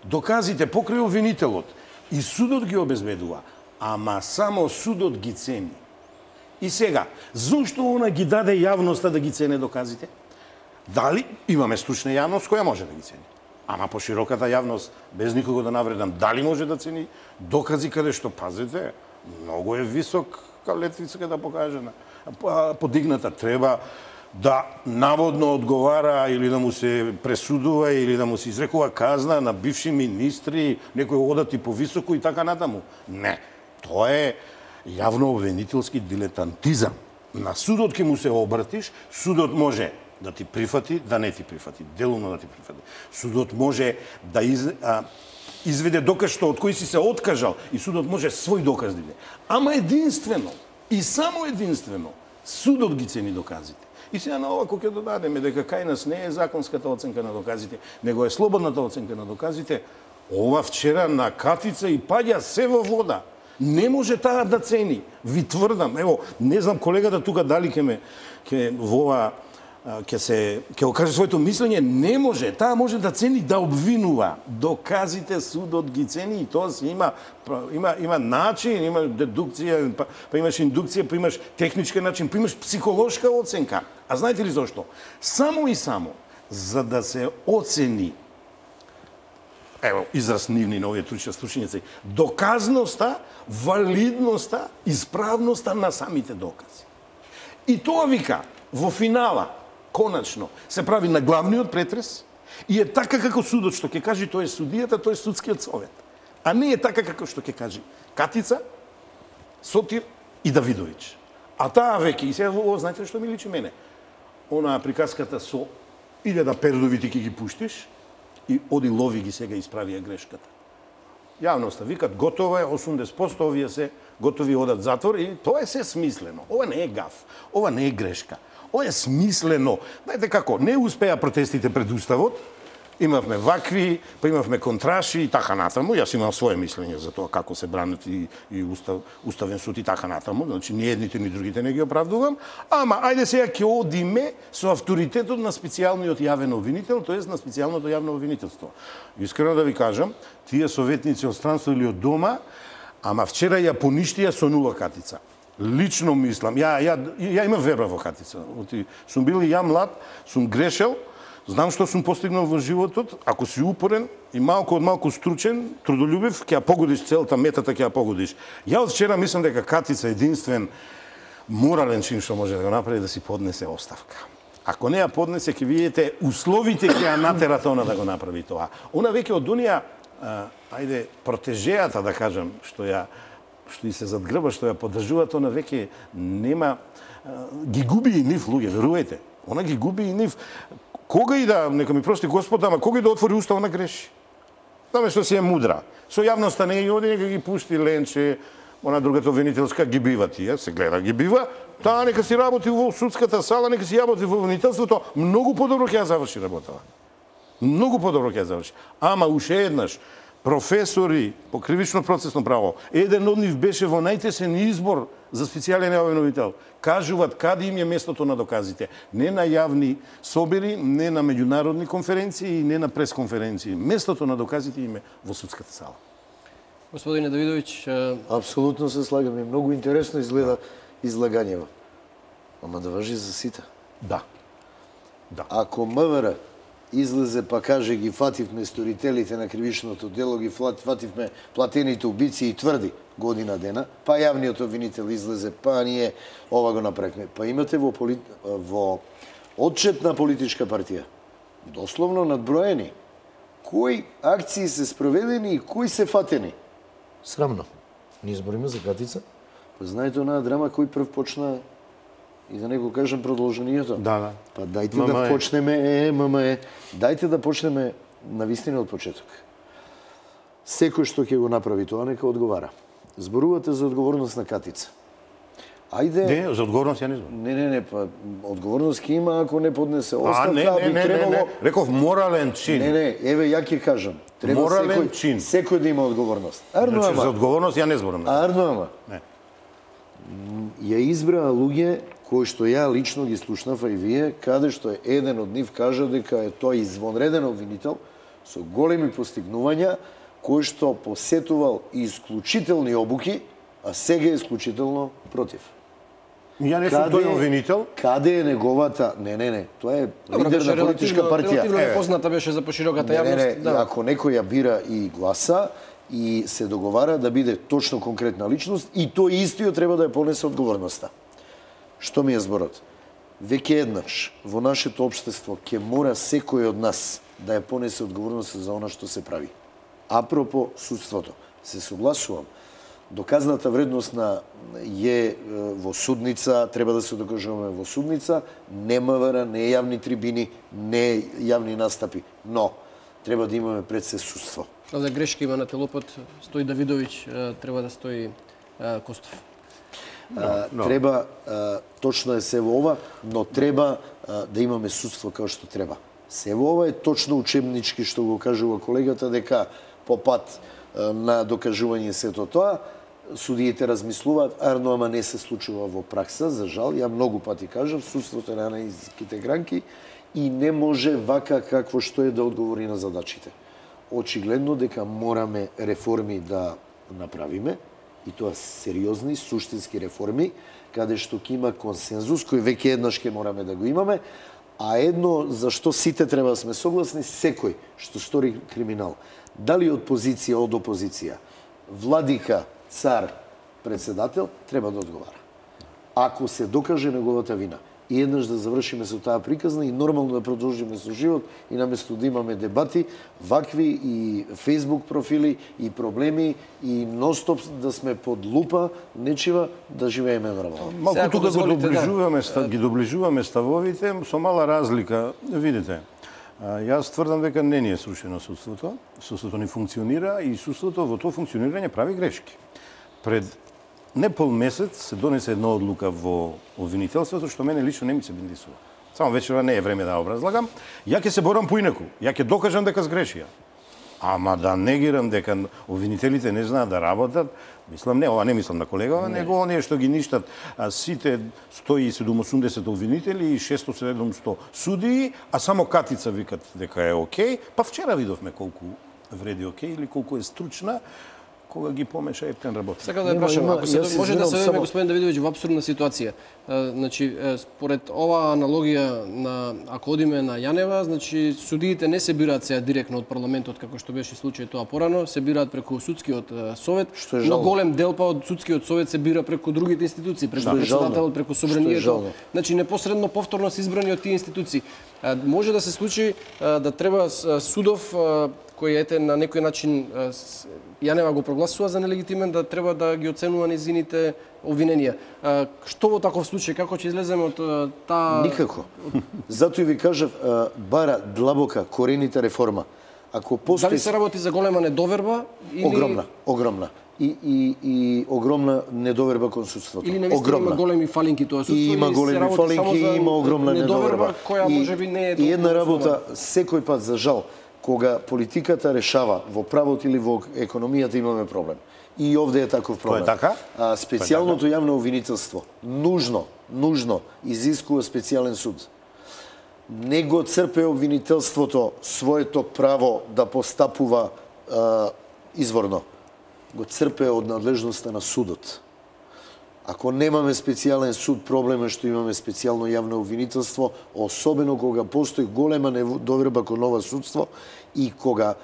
Speaker 4: Доказите покрај обвинителот и судот ги обезбедува, ама само судот ги цени. И сега, зошто она ги даде јавноста да ги цене доказите? Дали имаме стручна јавност која може да ги цени? Ама по широката јавност, без никого да навредам, дали може да цени докази каде што, пазите, многу е висок летвицата да покажена, подигната, треба да наводно одговара или да му се пресудува или да му се изрекува казна на бивши министри, некои одат и повисоко и така натаму. Не, тоа е јавно обвинителски дилетантизам. На судот ќе му се обратиш, судот може да ти прифати, да не ти прифати, делумно да ти прифати. Судот може да изведе доказ што од кој си се откажал и судот може свој доказ да иде. Ама единствено и само единствено судот ги цени доказите. И сега на ова кој ќе додадеме дека кај нас не е законската оценка на доказите, него е слободната оценка на доказите, ова вчера на катица и паѓа се во вода. Не може таа да цени. Ви тврдам, ево, не знам колегата тука дали ќе го каже своето мислење, не може. Таа може да цени, да обвинува. Доказите судот ги цени и тоа си има начин, има дедукција, па имаш индукција, па имаш технички начин, па имаш психолошка оценка. А знаете ли зошто? Само и само за да се оцени, ево, израз нивни на овие стручњаци, доказноста, валидноста, исправноста на самите докази. И тоа вика, во финала, конечно, се прави на главниот претрес и е така како судот што ќе каже, тоа е судијата, тоа е судскиот совет. А не е така како што ќе каже Катица, Сотир и Давидовиќ. А таа веќе, и сега ово, знаете што ми личи мене? Онаа приказката со 1000 пердови ти ќе ги пуштиш и оди лови ги сега исправија грешката. Јавноста викат готово е, 80% овие се готови одат затвор и тоа е се смислено. Ова не е гаф, ова не е грешка. Ова е смислено. Знаете како, не успеа протестите пред Уставот, имавме вакви, па имавме контраши и така натаму. Јас имам свое мислење за тоа како се бранат и Уставен суд и така натаму. Значи, ни едните, ни другите не ги оправдувам. Ама, ајде сега ќе одиме со авторитетот на специјалниот јавен обвинител, тоест на специјалното јавно обвинителство. Искрено да ви кажам, тие советници од странство или од дома, ама вчера ја поништија со 0 катица. Лично мислам, ја имам верба во Катица. Сум бил и ја млад, сум грешел, знам што сум постигнал во животот, ако си упорен и малку од малку стручен, трудолюбив, ќе ја погодиш целата метата, ќе ја погодиш. Ја од вчера мислам дека Катица единствен морален чин што може да го направи да си поднесе оставка. Ако не ја поднесе, ќе видите условите ќе ја натерат она да го направи тоа. Она веќе од онија, протежејата да кажам, што и се задгрба, што ја поддржуваат, она веќе нема, ги губи и нив луѓе, верувајте. Она ги губи и нив. Кога и да, нека ми прости Господ, ама кога и да отвори уста, она греши. Знаме што си е мудра. Со јавноста не и оди, нека ги пусти Ленче, она другата обвинителска ги бива тие, се гледа ги бива, таа нека си работи во судската сала, нека си работи во обвинителството, многу подобро ќе ја заврши работава. Многу подобро ќе ја заврши. Ама уште еднаш, професори по кривично процесно право, еден од нив беше во најтесен избор за специјален јавен обвинител. Кажуваат каде им е местото на доказите. Не на јавни собери, не на меѓународни конференции и не на пресконференции. Местото на доказите им е во судската сала.
Speaker 1: Господине Давидовиќ,
Speaker 2: апсолутно се слагам и многу интересно изгледа излагањево. Ама да важи за сите.
Speaker 4: Да.
Speaker 2: Ако МВР излезе па каже ги фативме сторителите на кривичното дело, ги фативме платените убици и тврди година дена, па јавниот обвинител излезе, па ние ова го направивме. Па имате во отчет на политичка партија дословно надброени кои акции се спроведени и кои се фатени. Срамно. Ние збориме за Катица. Па знаете онаа драма кој прв почна и да не го кажем продолжението.
Speaker 4: Да.
Speaker 2: Па дајте да почнеме, дајте да почнеме на вистина од почеток. Секој што ќе го направи тоа, нека одговара. Зборувате за одговорност на Катица. Ајде...
Speaker 4: Не, за одговорност ја не зборам.
Speaker 2: Не, па одговорност ќе има ако не поднесе оставка, би требало...
Speaker 4: Не, реков морален чин.
Speaker 2: Не, еве ја ќе кажам. Треба
Speaker 4: морален чин.
Speaker 2: Секој да има одговорност. Арно,
Speaker 4: значи, за одговорност ја не зборам.
Speaker 2: Арно,
Speaker 4: не.
Speaker 2: Ја избраа луѓе кои што ја лично ги слушнав, а и вие, каде што еден од нив кажа дека е тој извонреден обвинител со големи постигнувања, кој што посетувал исклучителни обуки, а сега е исклучително против.
Speaker 4: Ја не сум тој обвинител.
Speaker 2: Каде е неговата... Не, тоа е лидер на политичка партија.
Speaker 1: Релативно непозната беше за пошироката јавност.
Speaker 2: Не, ако некој ја бира и гласа и се договара да биде точно конкретна личност, и тој истиот треба да ја понесе одговорноста. Што ми е зборот? Веќе еднаш во нашето општество ќе мора секој од нас да ја понесе одговорноста за она што се прави. Апропо судството, се согласувам. Доказната вредност е во судница, треба да се докажуваме во судница, не МВР, не јавни трибини, не јавни настапи, но треба да имаме пред се судство.
Speaker 1: За грешки има на телопот, стои Давидовиќ, треба да стои Костов.
Speaker 2: Треба, точно е се во ова, но треба да имаме судство како што треба. Се во ова е точно учебнички што го кажува колегата, дека по пат на докажување сето тоа, судиите размислуваат, арно, ама не се случува во пракса, за жал. Ја многу пати кажав, судството е на најниските гранки и не може вака какво што е да одговори на задачите. Очигледно дека мораме реформи да направиме, и тоа сериозни, суштински реформи, каде што ќе има консензус, кој веќе еднаш ќе мораме да го имаме, а едно за што сите треба да сме согласни, секој што стори криминал, дали од позиција, од опозиција, владика, цар, председател, треба да одговара. Ако се докаже неговата вина. И еднаш да завршиме со таа приказна и нормално да продолжиме со живот и наместо да имаме дебати, вакви и Facebook профили и проблеми и ностоп да сме под лупа нечива да живееме нормално.
Speaker 4: Малку тука ги доближуваме ставовите со мала разлика. Видите, јас тврдам дека не ни е срушено судството. Судството не функционира и судството во тоа функционирање прави грешки. Пред непол месец се донесе една одлука во обвинителството, што мене лично не ми се бендисува. Само вечера не е време да образлагам. Ја ќе се борам поинаку. Ја ќе докажам дека сгрешија. Ама да негирам дека обвинителите не знаат да работат, мислам не, ова не мислам на колегава, него оние што ги ништат сите 180 обвинители и 600-700 судии, а само Катица викат дека е окей, па вчера видовме колку вреди окей или колку е стручна, кога ги помеша ептен работи.
Speaker 1: Сакам да ја прашам, ако се може да се дојдеме, господин Давидовиќ, во апсурдна ситуација. Значи, според оваа аналогија на ако одиме на Јанева, значи судиите не се бираат сега директно од парламентот како што беше случај тоа порано, се бираат преку судскиот совет, но голем дел па од судскиот совет се бира преку другите институции, преку председателот, преку собранието. Значи непосредно повторно се избрани од тие институции. Може да се случи да треба судов кој ете на некој начин Јанева го прогласува за нелегитимен, да треба да ги оценува незините обвиненија. Што во таков случај, како ќе излеземе од таа...
Speaker 2: Никако. Затоа ви кажав, бара длабока, коренита реформа. Ако постои...
Speaker 1: Дали се работи за голема недоверба или...
Speaker 2: Огромна. И огромна недоверба кон судството.
Speaker 1: Или навистина има големи фалинки тоа судство?
Speaker 2: И има големи фалинки, и има огромна недоверба.
Speaker 1: Која можеби не е...
Speaker 2: И една работа, секој пат, за жал, кога политиката решава во правот или во економијата, имаме проблем. И овде е таков проблем.
Speaker 4: Тоа е така?
Speaker 2: Специјалното јавно обвинителство нужно изискува специјален суд. Не го црпе обвинителството своето право да постапува изворно. Го црпе од надлежноста на судот. Ако немаме специјален суд, проблем е што имаме специјално јавно обвинителство, особено кога постои голема недоверба кон ова судство и кога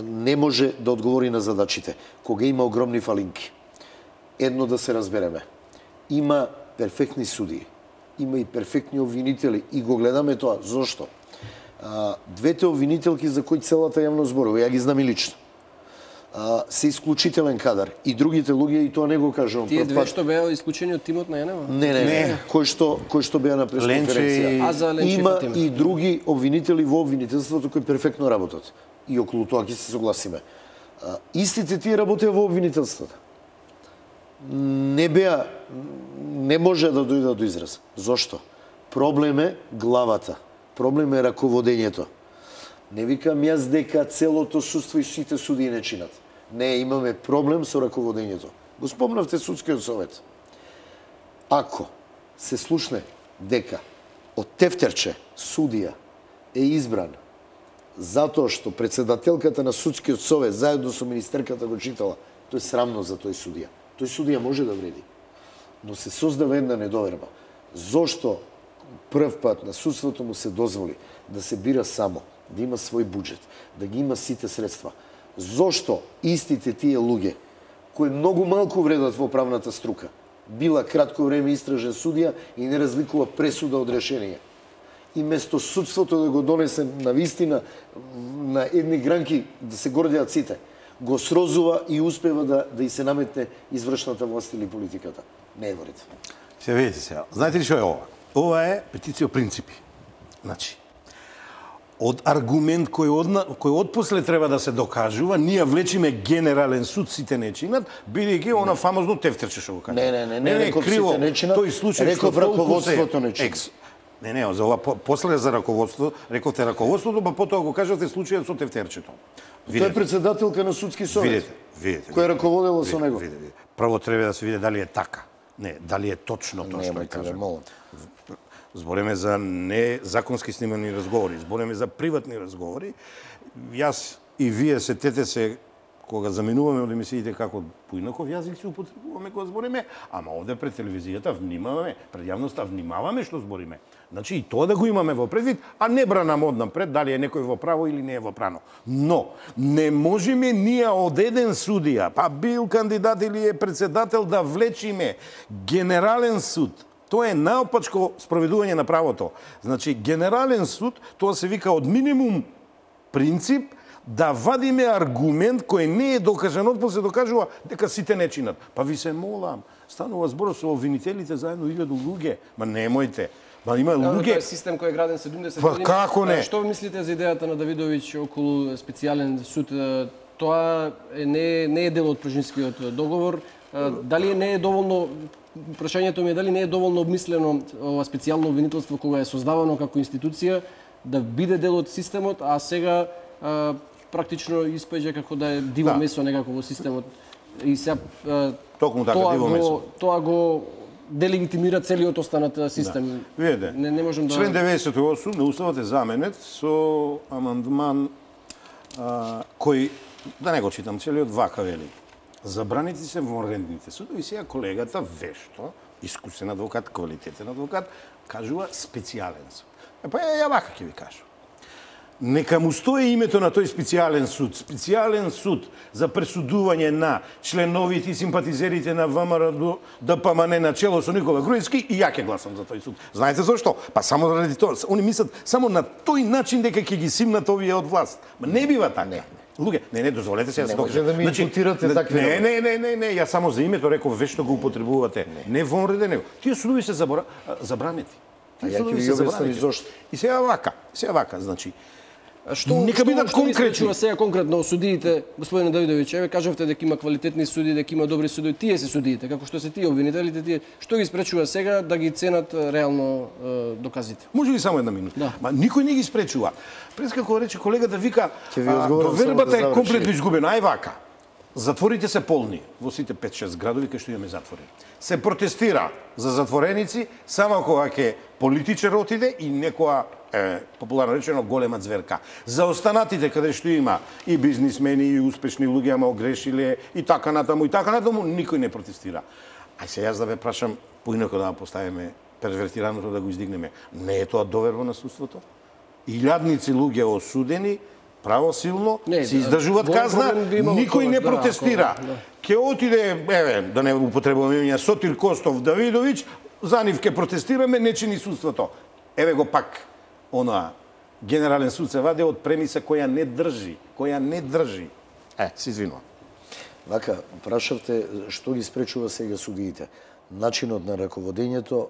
Speaker 2: не може да одговори на задачите, кога има огромни фалинки. Едно да се разбереме. Има перфектни судии, има и перфектни обвинители и го гледаме тоа. Зошто? Двете обвинителки за кои целата јавност зборува, ја ги знам и лично. Се исклучителен кадар. И другите луѓе, и тоа не го кажувам.
Speaker 1: Тие две што беа исклучени од тимот на Јанева?
Speaker 2: Не. Кој што беа на пресконференција. Има и други обвинители во обвинителството кои перфектно работат. И околу тоа ќе се согласиме. Истите тие работеа во обвинителството. Не може да дојдат до израз. Зошто? Проблем е главата. Проблем е раководењето. Не викам јас дека целото судство и сите судии не чинат. Не, имаме проблем со раководењето. Го спомнавте судскиот совет. Ако се слушне дека од тефтерче судија е избран затоа што председателката на судскиот совет заедно со министерката го читала, тоа е срамно за тој судија. Тој судија може да вреди. Но се создава една недоверба. Зошто прв пат на судството му се дозволи да се бира само, да има свој буџет, да ги има сите средства? Зошто истите тие луѓе, кои многу малку вредат во правната струка, била кратко време истражен судија и не разликува пресуда од решение? И место судството да го донесе на вистина на едни гранки да се гордеат сите, го срозува и успева да и се наметне извршната власт или политиката. Не е во ред.
Speaker 4: Се видите сега. Знаете ли што е ова? Ова е петиција принципи. Значи, од аргумент кој отпосле треба да се докажува, ние влечиме генерален суд, сите не чинат, бидејќи она фамозно тефтерче што го кажа.
Speaker 2: Не, реков сите не чинат,
Speaker 4: тој случај
Speaker 2: реков раководството не чинат.
Speaker 4: Не, за ова после за раководство, рековте раководството, па потоа го кажавте случајот со тефтерчето.
Speaker 2: Тој е председателка на судски совет.
Speaker 4: Видите.
Speaker 2: Која раководела со него.
Speaker 4: Прво треба да се види дали е така. Не, дали е точно тоа што кажа. Збориме за не законски снимани разговори, збориме за приватни разговори. Јас и вие сетете се кога заменуваме од емисиите како поинаков јазик се употребуваме кога збориме, ама овде пред телевизијата внимаваме, пред јавноста внимаваме што збориме. Значи и тоа да го имаме во предвид, а не бранам однапред дали е некој во право или не е во право. Но не можеме ние од еден судија, па бил кандидат или е председател, да влечиме генерален суд. Тоа е наопачко спроведување на правото. Значи генерален суд, тоа се вика од минимум принцип да вадиме аргумент кој не е докажан, отпосле се докажува дека сите не чинат. Па ви се молам, станува збор со обвинителите заедно 1000 луѓе. Ма немојте. Ма има луѓе.
Speaker 1: Тоа е систем кој е граден 70
Speaker 4: Па
Speaker 1: години.
Speaker 4: како не?
Speaker 1: Што мислите за идејата на Давидовиќ околу специјален суд? Тоа не е дел од Пружинскиот договор. Дали не е доволно, прашањето ми е дали не е доволно обмислено ова специјално обвинителство кога е создавано како институција да биде дел од системот, а сега практично испаѓа како да е диво месо некако во системот. И сега
Speaker 4: токму така диво месо.
Speaker 1: Тоа го делегитимира целиот останат систем.
Speaker 4: Видете.
Speaker 1: Не можем да
Speaker 4: Член 98 на уставот е заменет со амандман кој да не го читам целиот, вака вели: забраните се во рендните судови. Сега колегата вешто, искусен адвокат, квалитетен адвокат, кажува специјален суд. Па ја вака ќе ви кажам. Нека му стои името на тој специјален суд за пресудување на членовите и симпатизерите на ВМРО ДПМН на чело со Никола Груевски, и ја ќе гласам за тој суд. Знаете зашто? Па само заради тоа. Они мислат само на тој начин дека ќе ги симнат овие од власт. Ма не бива така. Луѓе, не, дозволете се да се докажам.
Speaker 2: Да ми импутирате такви.
Speaker 4: Не, ја само за името реков вешто го употребувате. Не во реде него. Тие судови се забранети.
Speaker 2: Ја ќе ви објаснам зошто.
Speaker 4: И сега вака, значи,
Speaker 1: нека
Speaker 4: бидат конкретни.
Speaker 1: Сега конкретно судиите, господине Давидовиќ, еве кажавте дека има квалитетни суди, дека има добри судии, тие се судиите, како што се тие обвинителите, тие што ги спречува сега да ги ценат реално доказите?
Speaker 4: Може ли само една минута?
Speaker 1: Да.
Speaker 4: Ма никој не ги спречува. Пред како рече колегата вика,
Speaker 2: довербата
Speaker 4: довербата е комплетно изгубена, ај вака. Затворите се полни во сите 5-6 градови кај што имаме затвори. Се протестира за затвореници само кога ќе политичар отиде и некоја популарно речено голема зверка. За останатите каде што има и бизнисмени и успешни луѓе, ама огрешиле и така натаму, никој не протестира. Ај се јас да ве прашам поинако да поставиме первертираното да го издигнеме. Не е тоа доверба на судството? Илјадници луѓе осудени правосилно, се издржуваат казна, никој не протестира. Ке отиде, да не употребуваме имења, Сотир Костов Давидовиќ, за нив ке протестираме, не чини судството. Еве го пак, Генерален суд се вади од премиса која не држи. Се извинувам.
Speaker 2: Вака, прашавте што ги спречува сега судиите. Начинот на раководењето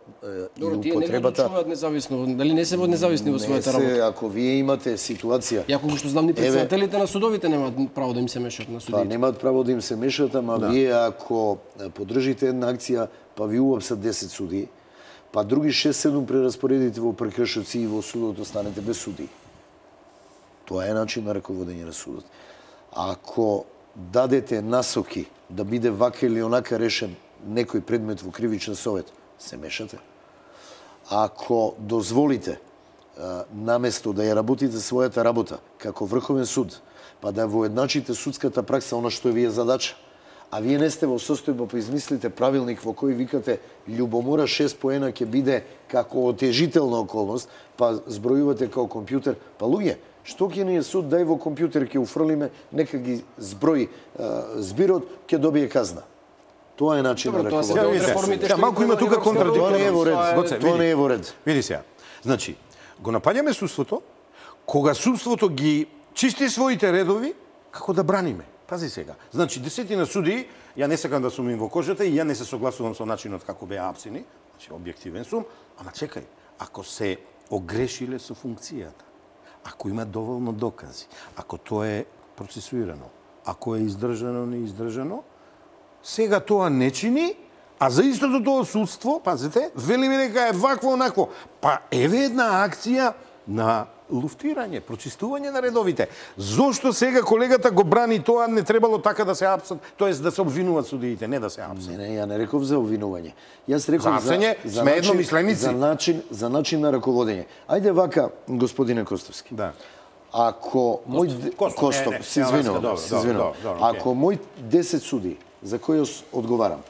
Speaker 2: и употребата...
Speaker 1: Тие не независно, дали не се независни во својата работа?
Speaker 2: Ако вие имате ситуација...
Speaker 1: Ја колку што знам, ни председателите на судовите немаат право да им се мешат на судиите.
Speaker 2: Па немаат право да им се мешат, ама вие ако поддржите една акција, па ви уапсат 10 судии, па други 6-7 прераспоредите во прекршоци и во судот останете без судии. Тоа е начин на раководење на судот. Ако дадете насоки да биде вака или онака решен некој предмет во кривичен совет, се мешате. Ако дозволите наместо да ја работите својата работа како Врховен суд, па да воедначите судската пракса, она што ви е задача, а вие не сте во состојба па измислите правилник во кој викате љубомора 6 поена ќе биде како отежителна околност, па збројувате како компјутер, па луѓе, што ќе ни е суд, дај во компјутер ќе уфрлиме, нека ги зброи збирот, ќе добие казна. Тоа е начин на раководење.
Speaker 4: Малку има тука контрадикторност.
Speaker 2: Тоа не е во ред. Тоа не е во ред.
Speaker 4: Види сега. Значи, го напаѓаме судството, кога судството ги чисти своите редови, како да браниме. Пази сега. Значи, 10 судии, ја не сакам да сум им во кожата и ја не се согласувам со начинот како беа апсини, значи објективен сум, ама чекај, ако се огрешиле со функцијата, ако има доволно докази, ако тоа е процесуирано, ако е издржано, не издржано, сега тоа не чини, а за истото тоа судство, пазите, велиме дека е вакво онакво. Па еве една акција на луфтирање, прочистување на редовите. Зошто сега колегата го брани тоа, не требало така да се апсат, тоест да се обвинуваат судиите, не да се апсат?
Speaker 2: Не, ја не реков за обвинување. Јас реков
Speaker 4: сме едномисленици.
Speaker 2: За начин на раководење. Ајде вака, господине Костовски.
Speaker 4: Да.
Speaker 2: Ако мој Костов, се извинувам. Ако мој 10 суди за кои одговарам,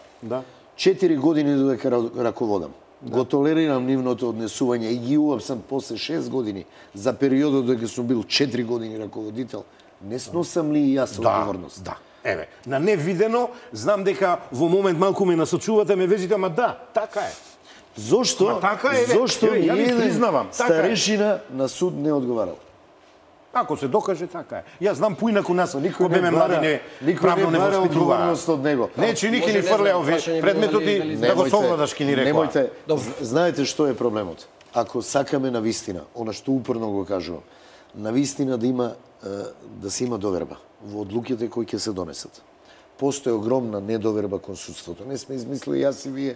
Speaker 2: 4 години додека раководам, го толерирам нивното однесување и ги уапсам после 6 години за периодот додека сум бил 4 години раководител, не сносам ли и јас одговорност?
Speaker 4: Да. Еве, на невидено, знам дека во момент малку ме насочувате, ме везите, ама да, така е.
Speaker 2: Зошто? Зошто ниједен старешина на суд не одговарал?
Speaker 4: Ако се докаже, така е. Јас знам поинаку нас, кој беме млади, правно не воспитуваа.
Speaker 2: Од него.
Speaker 4: Не, че никој ни фрлеа овие предметот и да го совладаш ки ни рекоа.
Speaker 2: Немојте, знаете што е проблемот? Ако сакаме на вистина, она што упорно го кажувам, на вистина да има да се има доверба во одлуките кои ќе се донесат. Постои огромна недоверба кон судството. Не сме измислили јас и вие.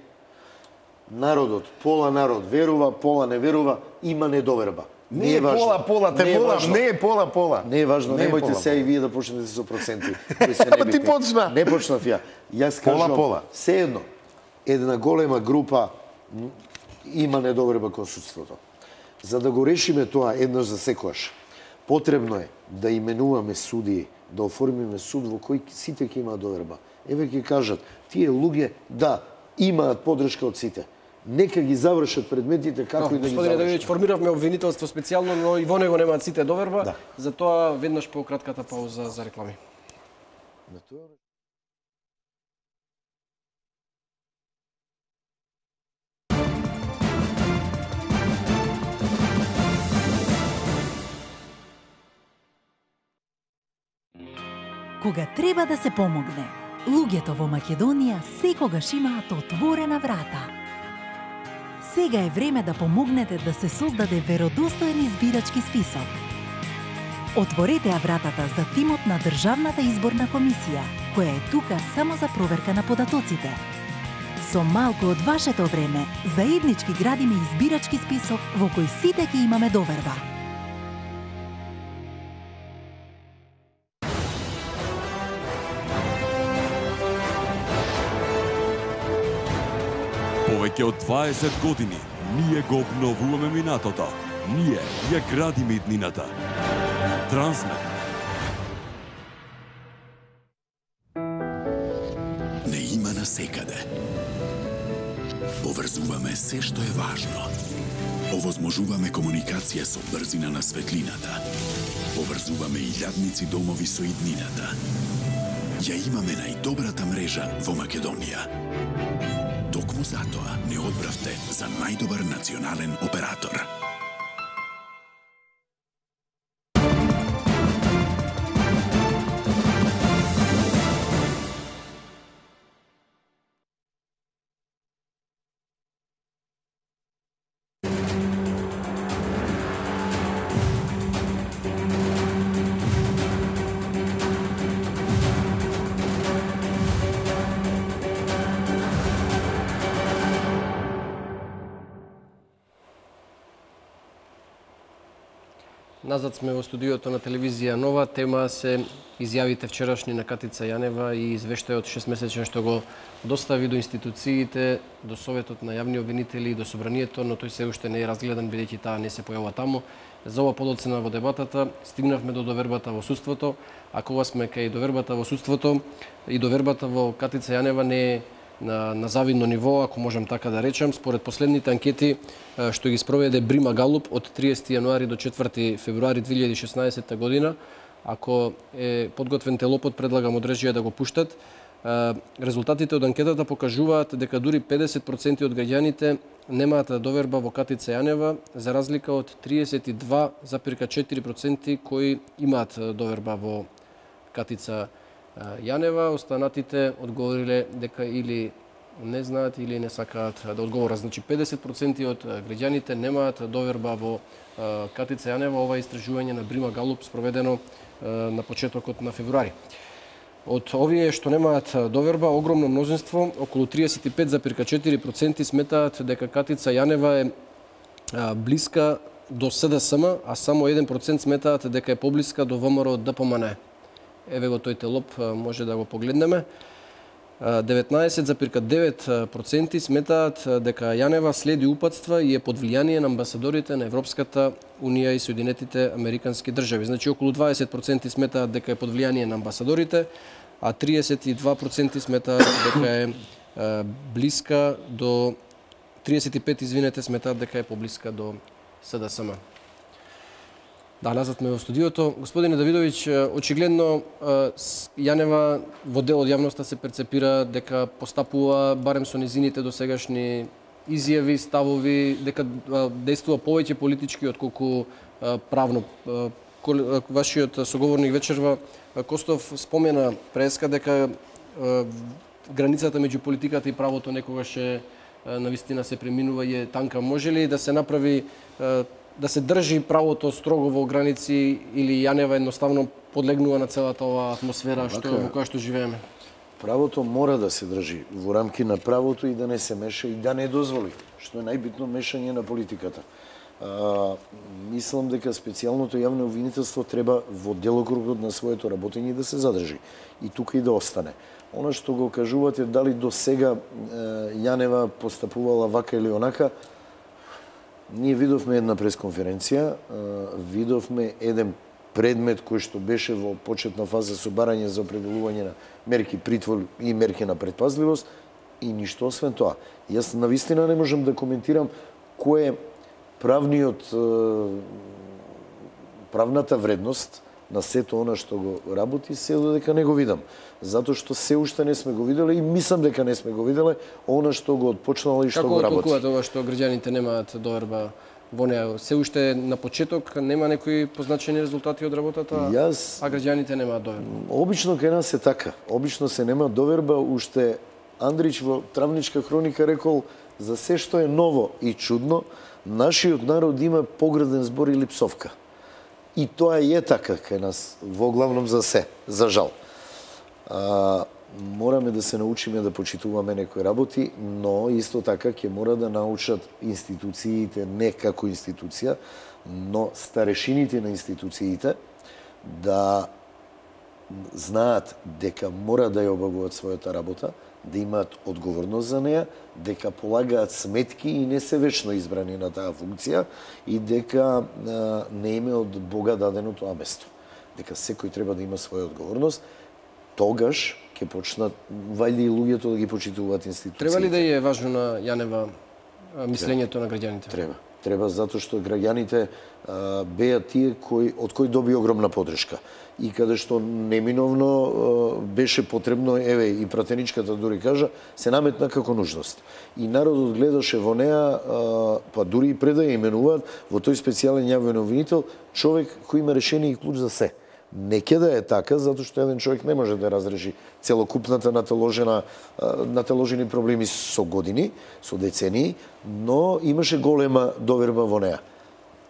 Speaker 2: Народот, пола народ верува, пола не верува, има недоверба.
Speaker 4: Не е пола, те волаш, не е пола.
Speaker 2: Не е важно, немојте сега и вие да почнете со проценти.
Speaker 4: Ти почна.
Speaker 2: Не почнав ја. Јас кажувам, се едно, една голема група има недоверба кон судството. За да го решиме тоа еднаш за секојаш, потребно е да именуваме судии, да оформиме суд во кој сите ќе имаат доверба. Еве ќе кажат, тие луѓе, да, имаат подршка од сите. Нека ги завршат предметите како и да ги завршат.
Speaker 1: Господине Давидович, формиравме обвинителство специјално, но и во него немаат сите доверба. Затоа веднаш по кратката пауза за реклами.
Speaker 10: Кога треба да се помогне, луѓето во Македонија секогаш имаат отворена врата. Сега е време да помогнете да се создаде веродостоен избирачки список. Отворете ја вратата за тимот на Државната изборна комисија, која е тука само за проверка на податоците. Со малку од вашето време, заеднички градиме избирачки список во кој сите ќе имаме доверба.
Speaker 11: Повеќе од 20 години ние го обновуваме минатото. Ние ја градиме иднината. Трансмет.
Speaker 12: Не има насекаде. Поврзуваме се што е важно. Овозможуваме комуникација со брзина на светлината. Поврзуваме илјадници домови со иднината. Ја имаме најдобрата мрежа во Македонија. Токму затоа не одбравте за најдобар национален оператор.
Speaker 1: Назад сме во студиото на телевизија Нова. Тема се изјавите вчерашни на Катица Јанева и извештајот 6-месечен што го достави до институциите, до Советот на јавни обвинители и до Собранието, но тој се уште не е разгледан, бидејќи таа не се појавува таму. За ова подоцена во дебатата стигнавме до довербата во судството. Ако ова сме кај довербата во судството и довербата во Катица Јанева не е на завидно ниво, ако можам така да речем, според последните анкети што ги спроведе Брима Галуп од 30 јануари до 4 февруари 2016 година, ако е подготвен телопот, предлагам од режија да го пуштат. Резултатите од анкетата покажуваат дека дури 50% од граѓаните немаат доверба во Катица Јанева, за разлика од 32,4% кои имаат доверба во Катица Јанева. Останатите одговориле дека или не знаат или не сакаат да одговорат. Значи 50% од граѓаните немаат доверба во Катица Јанева. Ова е истражување на Брима Галуп спроведено на почетокот на февруари. Од овие што немаат доверба, огромно мнозинство, околу 35,4% сметаат дека Катица Јанева е блиска до СДСМ, а само 1% сметаат дека е поблиска до ВМРО ДПМН. Еве го тој телоп, може да го погледнеме. 19,9% сметаат дека Јанева следи упатства и е под влијание на амбасадорите на Европската Унија и Соединетите Американски држави. Значи, околу 20% сметаат дека е под влијание на амбасадорите, а 32% сметаат дека е блиска до 35, сметаат дека е поблиска до СДСМ. Да, назад ме во студиото. Господине Давидовиќ, очигледно Јанева во дел од јавноста се перцепира дека постапува барем со низините досегашни изјави, ставови, дека действува повеќе политички отколку правно. Вашиот соговорник вечерва Костов спомена преска дека границата меѓу политиката и правото некогаш навистина се преминува и е танка. Може ли да се направи да се држи правото строго во граници или Јанева едноставно подлегнува на целата оваа атмосфера во која што живееме?
Speaker 2: Правото мора да се држи во рамки на правото и да не се меша и да не дозволи, што е најбитно мешање на политиката. Мислам дека специјалното јавно обвинителство треба во делокругот на своето работење да се задржи и тука и да остане. Она што го кажувате дали до сега Јанева постапувала вака или онака, ние видовме една пресконференција, видовме еден предмет кој што беше во почетна фаза со барање за определување на мерки притвор и мерки на предпазливост и ништо освен тоа. Јас навистина не можам да коментирам кој е правната вредност на сето она што го работи, се додека не го видам. Затоа што се уште не сме го виделе и мислам дека не сме го виделе она што го отпочнало и што го работи.
Speaker 1: Како толкувате ова што граѓаните немаат доверба во неа? Се уште на почеток нема некои позначени резултати од работата, а граѓаните немаат доверба.
Speaker 2: Обично кај нас е така. Обично се нема доверба. Уште Андрич во Травничка хроника рекол за се што е ново и чудно, нашиот народ има погреден збор или псовка. И тоа е така кај нас, во главном за се, за жал. Мораме да се научиме да почитуваме некои работи, но исто така ќе мора да научат институциите, не како институција, но старешините на институциите да знаат дека мора да ја обавуваат својата работа, да имаат одговорност за неја, дека полагаат сметки и не се вечно избрани на таа функција и дека не име од Бога дадено тоа место. Дека секој треба да има своја одговорност, тогаш ќе почнат вајде и луѓето да ги почитуваат институциите.
Speaker 1: Треба ли да е важно на Јанева мислењето на граѓаните?
Speaker 2: Треба затоа што граѓаните беа тие од кои доби огромна подршка. И каде што неминовно беше потребно, еве и пратеничката дури кажа, се наметна како нужност. И народот гледаше во неа, па дури и пред да ја именуваат, во тој специјален јавен обвинител, човек кој има решение и клуч за се. Не ќе да е така, затоа што еден човек не може да разреши целокупната наталожени проблеми со години, со децении, но имаше голема доверба во неа.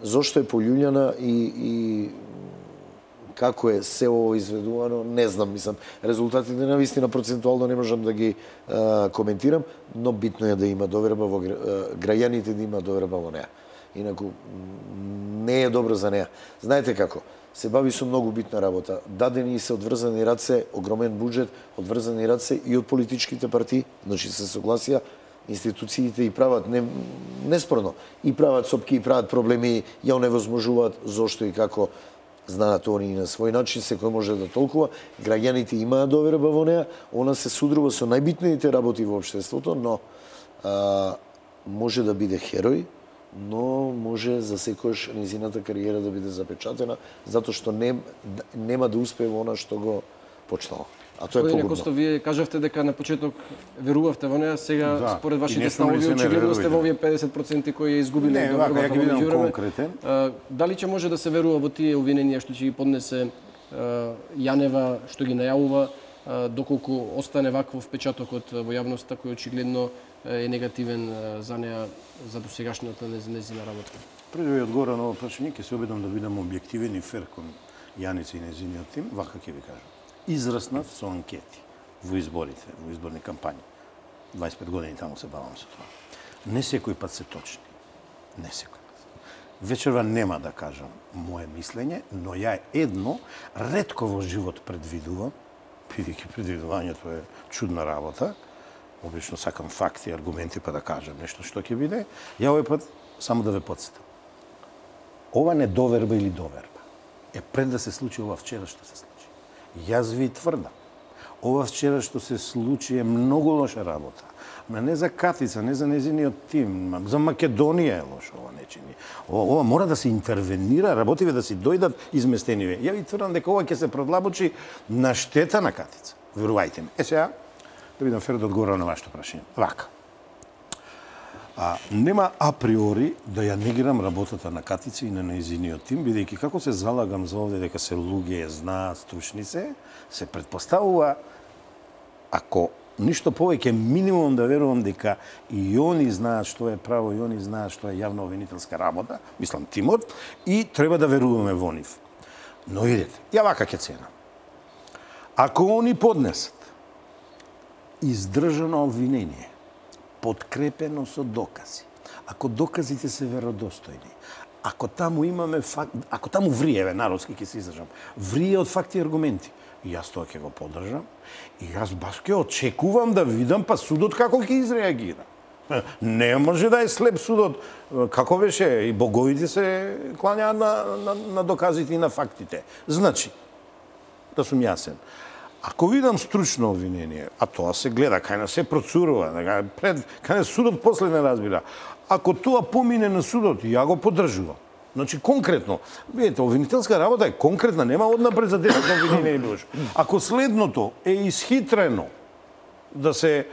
Speaker 2: Зошто е полюљана и како е се ово изведувано, не знам, мислам, резултатите навистина процентуално не можам да ги коментирам, но битно е да има доверба во граѓаните, да има доверба во неа. инаку не е добро за неа. Знаете како? Се бави со многу битна работа. Дадени се одврзани раце, огромен буџет, одврзани раце и од политичките партии, значи се согласија институциите и прават неспорно, и прават сопки, и прават проблеми, ја оневозможуваат зошто и како знаат они на свој начин, секој може да толкува. Граѓаните имаат доверба во неа, она се судрува со најбитните работи во општеството, но може да биде херој, но може за секојаш незината кариера да биде запечатена, затоа што нема да успее во она што го почнала. А тоа е погубно.
Speaker 1: Косто, вие кажавте дека на почеток верувавте во неа, сега според вашите ставови очигледно сте во овие 50% кои ја изгубиле довербата во меѓувреме. Дали ќе може да се верува во тие обвиненија што ќе ги поднесе Јанева, што ги најавува, доколку остане ваков впечатокот во јавноста кој очигледно е негативен за неа, за досегашната незина работа?
Speaker 4: Пред да ви одговорам на ова прашање, ќе се обидам да бидам објективен и фер кон Јаница и незиниот тим, вака ќе ви кажам. Израснат со анкети во изборите, во изборни кампањи. 25 години таму се бавам со тоа. Не секој пат се точни. Не секој пат. Вечерва нема да кажам моje мислење, но ја едно ретко во живот предвидувам, бидејќи предвидувањето е чудна работа. Обично сакам факти, аргументи па да кажам нешто што ќе биде. Ја овој пат само да ве потсетам. Ова недоверба или доверба е пред да се случи ова вчера што се случи. Јас ви тврдам, ова вчера што се случи е многу лоша работа. Ма не за Катица, не за незиниот тим, за Македонија е лошо ова не чини. Ова мора да се интервенира, работиве да си дојдат изместениве. Ја ви тврдам дека ова ќе се продлабочи на штета на Катица. Верувајте ми. Сега да видам фер да одговорам на вашето прашање. Вака. Нема априори да ја негирам работата на Катица и на нејзиниот тим, бидејќи како се залагам за овде дека се луѓе, знаат, стручни се предпоставува, ако ништо повеќе, минимум да верувам дека и они знаат што е право, и они знаат што е јавна обвинителска работа, мислам тимот, и треба да веруваме во нив. Но идете, ја вака ќе ценам. Ако они поднесат издржано обвинение, подкрепено со докази, ако доказите се веродостојни, ако таму имаме факт, ако таму врие, народски ќе се издржам, врие од факти и аргументи, јас тоа ќе го поддржам и јас баш ќе очекувам да видам па судот како ќе изреагира. Не може да е слеп судот, како беше, и боговите се клањаат на доказите и на фактите. Значи, да сум јасен, ако видам стручно обвинение, а тоа се гледа, кај нас се процурува, кај нас судот после не разбира, ако тоа помине на судот, ја го поддржувам. Значи, конкретно, видите, обвинителска работа е конкретна, нема однапред за 10 обвинение и било што. Ако следното е исхитрено да се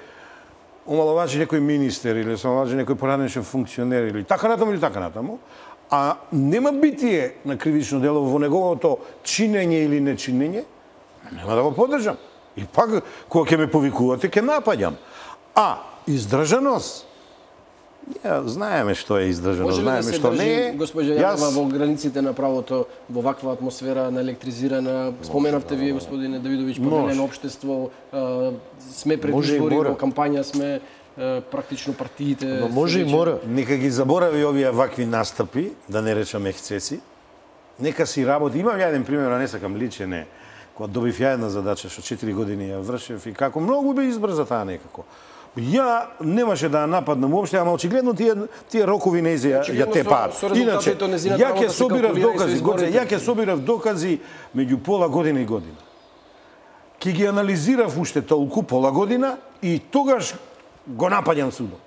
Speaker 4: омаловажи некој министер или се омаловажи некој поранешен функционер или така натаму, а нема битие на кривично дело во неговото чинење или нечинење, нема да го поддржам. И пак, кога ќе ме повикувате, ќе напаѓам. А издржаност, знаеме што е издржано, знаеме што не е.
Speaker 1: Госпожа Јанова, во границите на правото, во ваква атмосфера наелектризирана, споменавте вие, господине Давидовиќ, поделено општество, сме пред избори, во кампања сме, практично партиите...
Speaker 2: Но може и мора.
Speaker 4: Нека ги заборави овие вакви настапи, да не речам ексцеси. Нека си работи. Имам ја еден пример, а не сакам личене, кога добив ја една задача, што 4 години ја вршев и како многу бе избрза таа некако. Ја немаше да нападнам уопште, ама очигледно тие рокови нејзе ја тепаат. Иначе, ја ќе собирав докази, ја ќе собирав докази меѓу пола година и година. Ќе ги анализирав уште толку пола година и тогаш го напаѓам судот.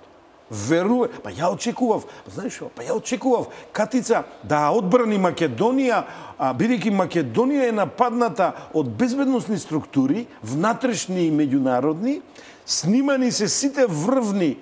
Speaker 4: Верувам, па ја очекував, знаеш што, па ја очекував Катица да одбрани Македонија, бидејќи Македонија е нападната од безбедносни структури, внатрешни и меѓународни, снимани се сите врвни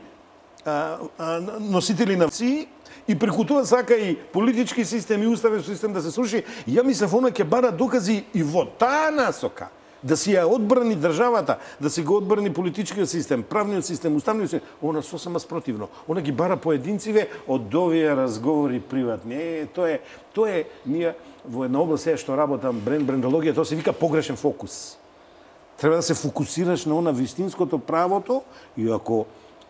Speaker 4: носители на ВСИ и преку тоа сака и политички систем и уставен систем да се сруши. Ја мислев она ќе бара докази и во таа насока. Да си ја одбрани државата, да си го одбрани политичкиот систем, правниот систем, уставниот систем, она сосема спротивно. Она ги бара поединциве од овие разговори приватни. Тоа е ние во една област што работам брендологија, тоа се вика погрешен фокус. Треба да се фокусираш на она вистинското правото и ако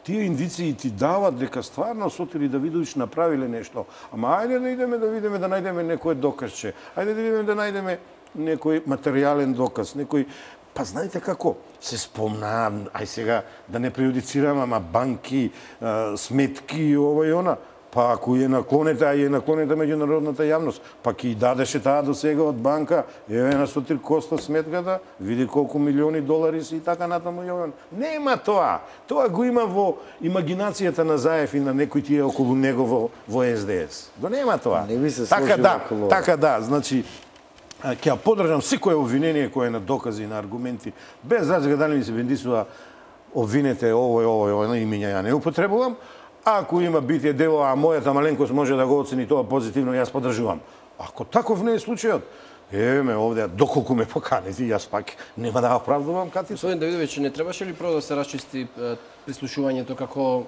Speaker 4: тие индиции ти дават дека стварно Сотир Давидович направиле нешто. Ама ајде да идеме да видиме, да најдеме некое доказче. Ајде да видиме да најдеме некој материјален доказ, некој. Па знаете како? Се спомна, ај сега да не преюдицирам, ама банки, сметки, ова и она. Па ако е наклонета, а е наклонета меѓународната јавност, па ќе дадеше таа до сега од банка, еве на Сотир Коста сметката, види колку милиони долари си и така натаму јовен. Нема тоа. Тоа го има во имагинацијата на Заев и на некои тие околу него во СДС. Го нема тоа.
Speaker 2: Не би се сложил околу.
Speaker 4: Така да, значи ќе ја поддржам секое обвинение кое е на докази и на аргументи, без разлика дали ми се бендисува обвинете овој, имиња ја не употребувам. Ако има битие дело, а мојата маленкост може да го оцени тоа позитивно, јас поддржувам. Ако таков не е случајот, еве овде доколку ме поканите, јас пак нема да оправдувам Катица.
Speaker 1: Господин Давидович, не требаше ли прво да се расчисти прислушувањето како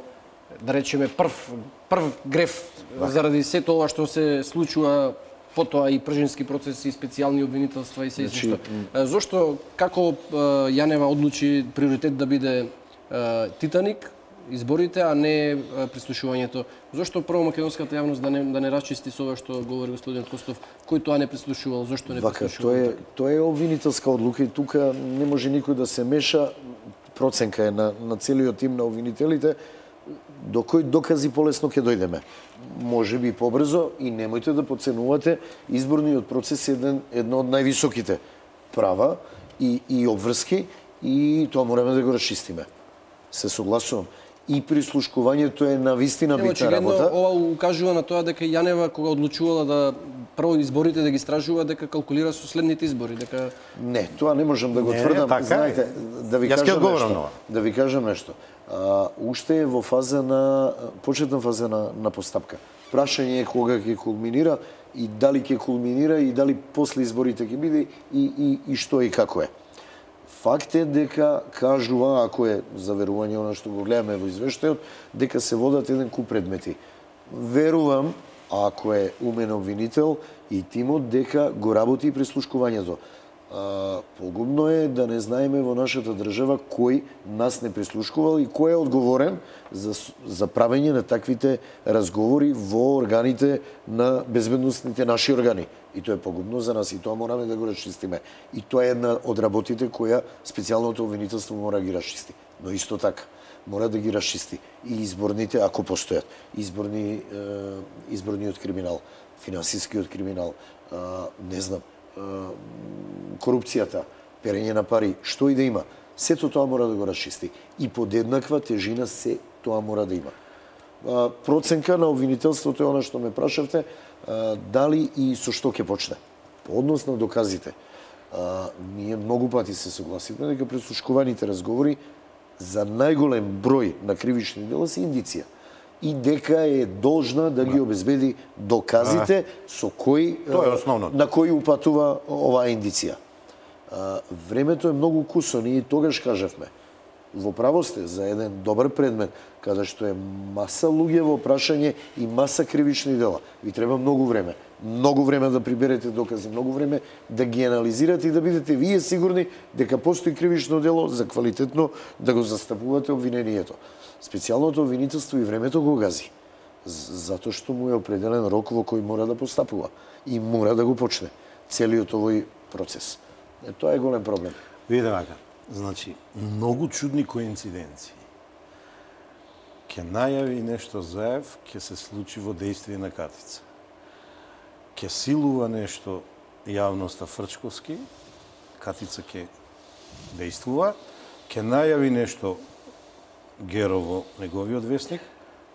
Speaker 1: да речеме прв греф заради сето ова што се случува, потоа и пржински процеси, специјални обвинителства и се што. Зошто како Јанева одлучи приоритет да биде Титаник, изборите, а не прислушувањето? Зошто прво македонската јавност да не расчисти со ова што говори господин Костов, кој тоа не прислушувал, зошто не прислушувал?
Speaker 2: Тоа е обвинителска одлука и тука не може никој да се меша. Проценка е на целиот тим на обвинителите до кои докази полесно ќе дојдеме. Може би побрзо и немојте да подценувате изборниот процес едно од највисоките права и обврски и тоа мораме да го расчистиме. Се согласувам. И прислушкувањето е на вистина битна работа.
Speaker 1: Ова укажува на тоа дека Јанева кога одлучувала да прво изборите да ги истражува, дека калкулира со следните избори, дека
Speaker 2: не, тоа не можам да го тврдам. Знаете, да ви кажам нешто. Уште е во почетна фаза на постапка. Прашање е кога ќе кулминира и дали ќе кулминира и дали после изборите ќе биде и што и како е. Факт е дека кажува, ако е заверување она што го гледаме во извештајот, дека се водат еден куп предмети. Верувам, ако е умен обвинител и тимот, дека го работи и прислушкувањето. Погубно е да не знаеме во нашата држава кој нас не прислушкувал и кој е одговорен за правење на таквите разговори во органите на безбедносните наши органи. И тоа е погубно за нас и тоа мораме да го расчистиме. И тоа е една од работите која специјалното обвинителство мора да ги расчисти. Но исто така мора да ги расчисти и изборните, ако постојат, изборниот криминал, финансискиот криминал, не знам, корупцијата, перење на пари, што и да има. Сето тоа мора да го расчисти. И подеднаква тежина се тоа мора да има. Проценка на обвинителството е она што ме прашавте, дали и со што ќе почне. По однос на доказите, ние многу пати се согласивме дека прислушкуваните разговори за најголем број на кривични дела се индиција и дека е должна да ги обезбеди доказите со кои на кои упатува оваа индиција. Времето е многу кусо, ние тогаш кажавме. Во право сте за еден добар предмет, каде што е маса луѓе во прашање и маса кривични дела. Ви треба многу време. Многу време да приберете докази, многу време да ги анализирате и да бидете вие сигурни дека постои кривично дело за квалитетно да го застапувате обвинението. Специјалното обвинителство и времето го гази. Затоа што му е определен рок во кој мора да постапува и мора да го почне целиот овој процес. Тоа е голем проблем.
Speaker 4: Видите вака. Значи, многу чудни коинциденции. Ке најави нешто Заев, ке се случи во дејствие на Катица. Ке силува нешто јавноста Фрчковски, Катица ке дејствува, ке најави нешто Герово неговиот вестник,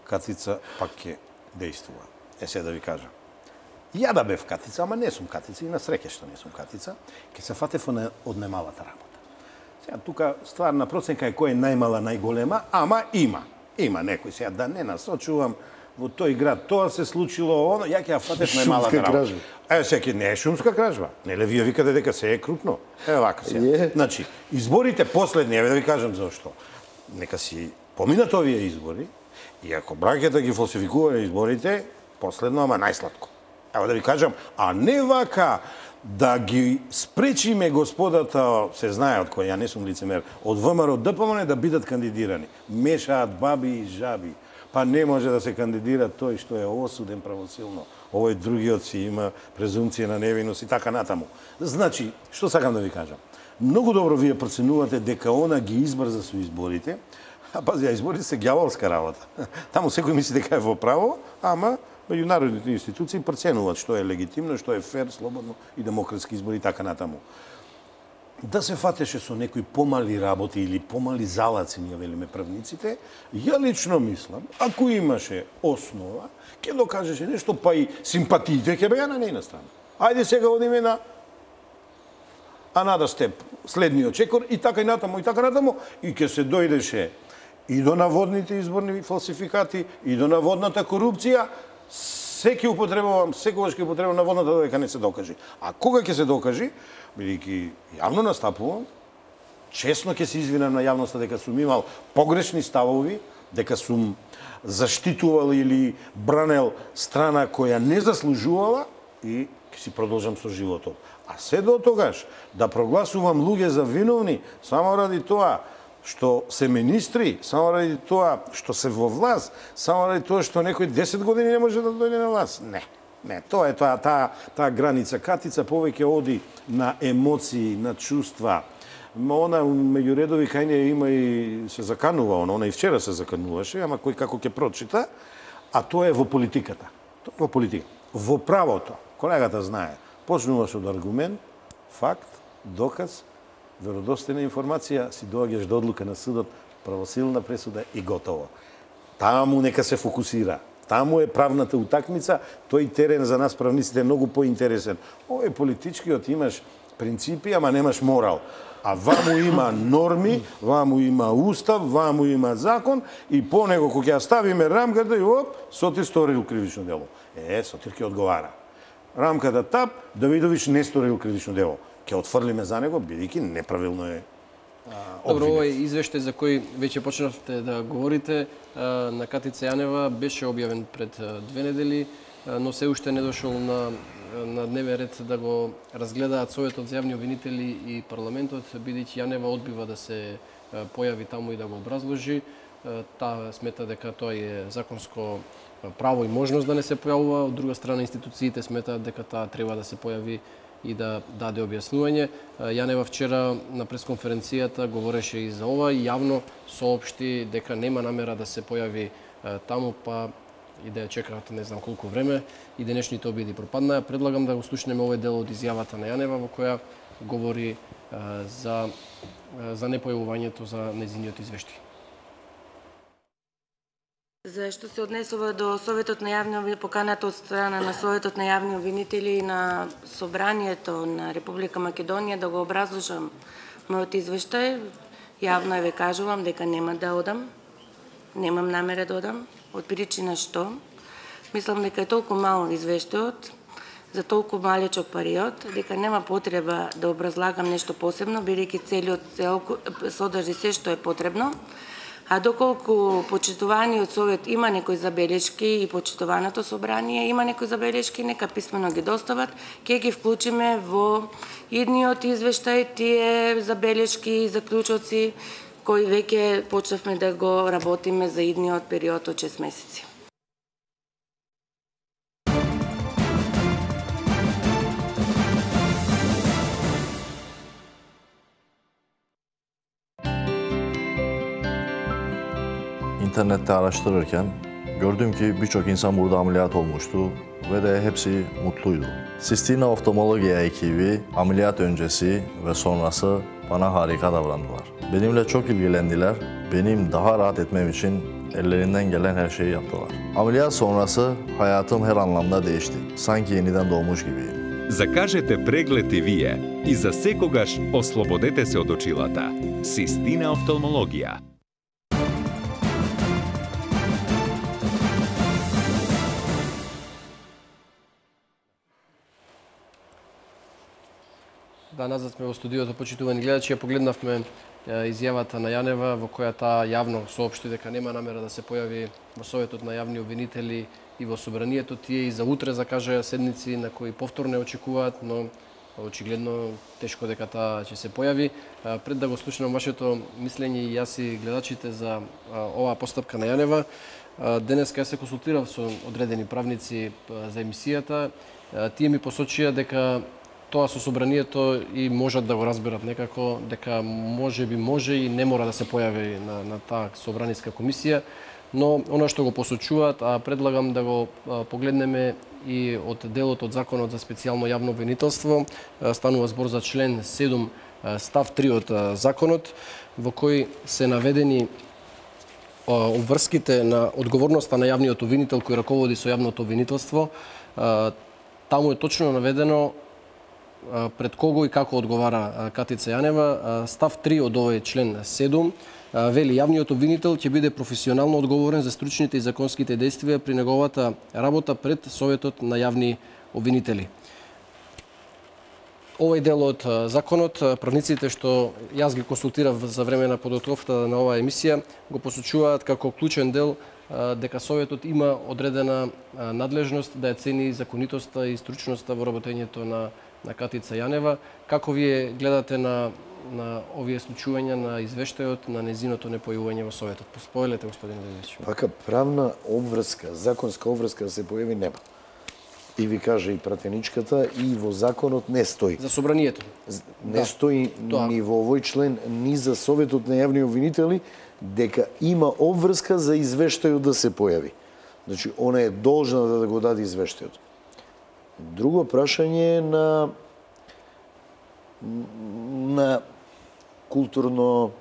Speaker 4: Катица пак ке дејствува. Се да ви кажам. Ја да бев Катица, ама не сум Катица и на среќа што не сум Катица, ке се фатев од немалата работа. Сега тука стварна проценка е која е најмала, најголема, ама има. Има некој сега да не насочувам во тој град. Тоа се случило, ја ќе ја фатев најмалата работа. Сега не е шумска кражба. Неле вие викате дека се е крупно. Вака сега. Значи, изборите последни, да ви кажам зашто. Нека си поминат овие избори и ако браќата ги фалсификува изборите, последно, ама најсладко. Ево да ви кажам, а не вака да ги спречиме господата, се знае од кој, ја не сум лицемер, од ВМРО ДПМН да бидат кандидирани. Мешаат баби и жаби. Па не може да се кандидира тој што е осуден правосилно. Овој другиот си има презумција на невиност и така натаму. Значи, што сакам да ви кажам? Многу добро вие проценувате дека она ги избрза со изборите, а пази, изборите се ѓаволска работа. Таму секој мисли дека е во право, ама меѓународните институции проценуваат што е легитимно, што е фер, слободно и демократски избори и така натаму. Да се фатеше со некои помали работи или помали залаци, ние велиме правниците, ја лично мислам, ако имаше основа, ќе докажеше нешто, па и симпатиите ќе беа на нејна страна. Ајде сега одиме на another step, следниот чекор, и така и натаму, и ќе се дојдеше и до наводните изборни фалсификати, и до наводната корупција. Секогаш ќе употребувам наводната додека не се докажи. А кога ќе се докажи, бидејќи јавно настапувам, честно ќе се извинам на јавноста дека сум имал погрешни ставови, дека сум заштитувал или бранел страна која не заслужувала и ќе си продолжам со животот. А се до тогаш да прогласувам луѓе за виновни само ради тоа што се министри, само ради тоа што се во власт, само ради тоа што некој 10 години не може да дојде на власт. Не, тоа е таа граница. Катица повеќе оди на емоции, на чувства. Она меѓу редови кај неја има и се заканува, она и вчера се закануваше, ама кој како ќе прочита, а тоа е во политиката. Во политика. Во правото, колегата знае, почнуваш од аргумент, факт, доказ, веродостојна информација, си доаѓаш до одлука на судот, правосилна пресуда и готово. Таму нека се фокусира. Таму е правната утакмица, тој терен за нас правниците е многу поинтересен. Овој политичкиот имаш принципи, ама немаш морал. А ваму има норми, ваму има устав, ваму има закон и по него кога ќе ставиме рамката и Сотир сторил кривично дело. Сотир ќе одговара. Рамката тап, Давидович не сторил кривично дело. Ќе отфрлиме за него, бидејќи неправилно е обвинет.
Speaker 1: Добро, овој извештај за кој веќе почнавте да говорите на Катица Јанева беше објавен пред 2 недели, но се уште не дошол на дневен ред да го разгледаат Советот за јавни обвинители и парламентот, бидејќи Јанева одбива да се појави таму и да го образложи. Таа смета дека тоа е законско право и можност да не се појавува, од друга страна институциите сметаат дека таа треба да се појави и да даде објаснување. Јанева вчера на пресконференцијата говореше и за ова и јавно соопшти дека нема намера да се појави таму, па и да ја чекаат не знам колку време и денешните обиди пропаднаа. Предлагам да го слушнеме овој дел од изјавата на Јанева во која говори за непојавувањето за нејзиниот извештај.
Speaker 3: За што се однесува до Советот на јавни поканата од страна на Советот на јавни обвинители и на Собранието на Република Македонија да го образложам мојот извештај, јавно ве кажувам дека нема да одам, немам намера да одам, од причина што мислам дека е толку мал извештајот за толку малечок период, дека нема потреба да образлагам нешто посебно, бидејќи целиот содржи се што е потребно. А доколку почитуваниот совет има некои забелешки и почитуваното собрание има некои забелешки, нека писмено ги достават, ќе ги вклучиме во идниот извештај тие забелешки и заклучоци кои веќе почнавме да го работиме за идниот период од 6 месеци.
Speaker 13: İnternette araştırırken gördüm ki birçok insan burada ameliyat olmuştu ve de hepsi mutluydu. Sistina Oftalmologia ekibi ameliyat öncesi ve sonrası bana harika davrandılar. Benimle çok ilgilendiler. Benim daha rahat etmem için ellerinden gelen her şeyi yaptılar. Ameliyat sonrası hayatım her anlamda değişti. Sanki yeniden doğmuş gibiyim.
Speaker 9: Закажете преглед и вие и за секогаш ослободете се од очилата. Систина Офталмологија.
Speaker 1: Да, назад сме во студиото, почитувани гледачи, ја погледнавме изјавата на Јанева во која таа јавно соопшти дека нема намера да се појави во Советот на јавни обвинители и во Собранието. Тие и за утре закажаа седници на кои повторно очекуваат, но очигледно тешко дека таа ќе се појави. Пред да го слушнам вашето мислење и јас и гледачите за оваа постапка на Јанева, денеска јас се консултирав со одредени правници за емисијата. Тие ми посочија дека тоа со собранието и можат да го разберат некако, дека може и не мора да се појави на таа собраниска комисија, но она што го посочуваат, а предлагам да го погледнеме и од делот од Законот за специјално јавно обвинителство, станува збор за член 7 став 3 од законот, во кој се наведени обврските на одговорноста на јавниот обвинител кој раководи со јавното обвинителство. Таму е точно наведено пред кого и како одговара Катица Јанева. Став 3 од овој член 7 вели јавниот обвинител ќе биде професионално одговорен за стручните и законските действија при неговата работа пред Советот на јавни обвинители. Овој дел од законот, правниците што јас ги консултирав за време на подготовката на оваа емисија, го посочуваат како клучен дел дека Советот има одредена надлежност да ја цени законитоста и стручноста во работењето на Катица Јанева. Како вие гледате на овие случувања, на извештајот, на незиното непојување во Советот? Споделете, господин Дедович.
Speaker 2: Вака правна обврска, законска обврска да се појави нема. И ви кажа и пратеничката, и во законот не стои.
Speaker 1: За собранието?
Speaker 2: Не стои ни во овој член, ни за Советот на јавни обвинители, дека има обврска за извештајот да се појави. Значи, она е должна да го даде извештајот. Друго прашање е на културно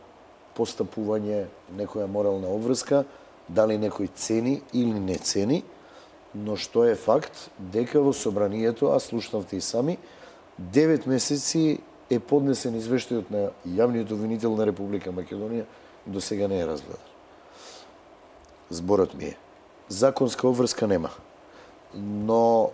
Speaker 2: постапување, некоја морална обврска, дали некој цени или не цени, но што е факт, дека во собранието, а слушнавте и сами, 9 месеци е поднесен извештајот на јавниот обвинител на Република Македонија, до сега не е разгледан. Зборот ми е, законска обврска нема. Но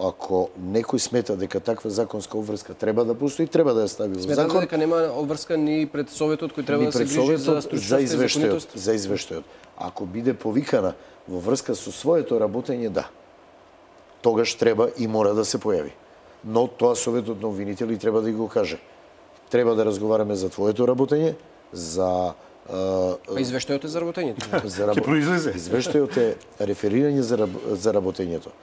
Speaker 2: ако некој смета дека таква законска обврска треба да постои, треба да ја стави во закон.
Speaker 1: Сметате дека нема обврска ни пред Советот кој треба да се грижи за стручноста и законитост?
Speaker 2: За извештајот. Ако биде повикана во врска со своето работење, да. Тогаш треба и мора да се појави. Но тоа Советот на обвинители треба да го каже. Треба да разговараме за твоето работење, за
Speaker 1: извештајот е за работењето.
Speaker 2: Ќе произлезе. Извештајот е реферирање за работењето,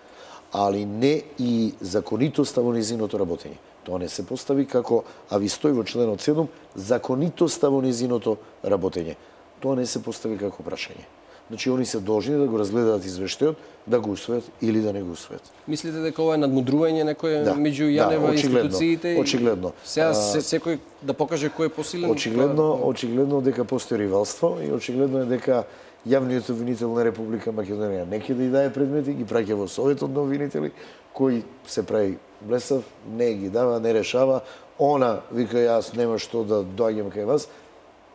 Speaker 2: али не и законитоста во незиното работење. Тоа не се постави како, а ви стои во членот 7, законитоста во незиното работење. Тоа не се постави како прашање. Значи, они се должни да го разгледаат извештајот, да го усвојат или да не го усвојат.
Speaker 1: Мислите дека ова е надмудрување некој меѓу Јанева и институциите?
Speaker 2: Очигледно.
Speaker 1: Сега секој да покаже кој е посилен?
Speaker 2: Очигледно дека постои ривалство и очигледно е дека јавниот обвинител на Република Македонија не ќе да и дае предмети, ги праќа во Советот на обвинители, кој се прави блесав, не ги дава, не решава. Она вика јас нема што да доаѓам кај вас,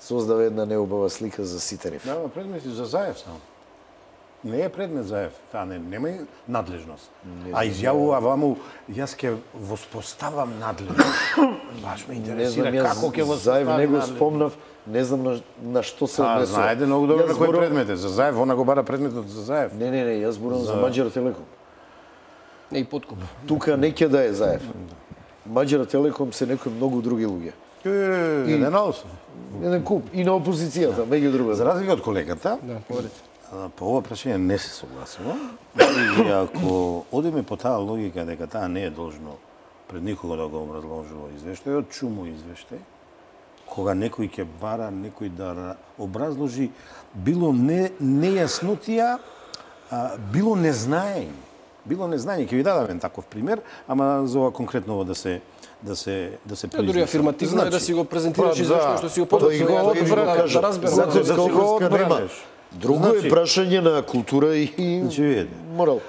Speaker 2: создава една неубава слика за сите нив.
Speaker 4: Дава предмети за Заев само. Не е предмет Заев, таа нема надлежност. А изјавува ваму, јас ќе воспоставам надлежност. Баш ме интересира како ќе воспоставам
Speaker 2: Заев не го спомнав, не знам на што се однесува.
Speaker 4: Знаете многу добро на кој предмет е. За Заев, она го бара предметот за Заев.
Speaker 2: Не, јас зборам за Маđar Телеком.
Speaker 1: Не и подкуп.
Speaker 2: Тука не ќе да е Заев. Маđar Телеком се некои многу други луѓе. Еден куп и на опозицијата, меѓу друго.
Speaker 4: За разлика од колегата, по ова прашање не се согласувам. И ако одиме по таа логика дека таа не е должно пред никого да го образложува извештајот, чумо извештај, кога некој ќе бара некој да образложи било нејаснотија, било незнаење. Било незнаење, ќе ви дадам таков пример, ама за ова конкретно ова да се произнесе.
Speaker 1: Дури афирмативно е да си го презентираш извештај што си го
Speaker 2: подготвил. Да разберам. Законска обврска нема. Друго е прашање на култура и морал.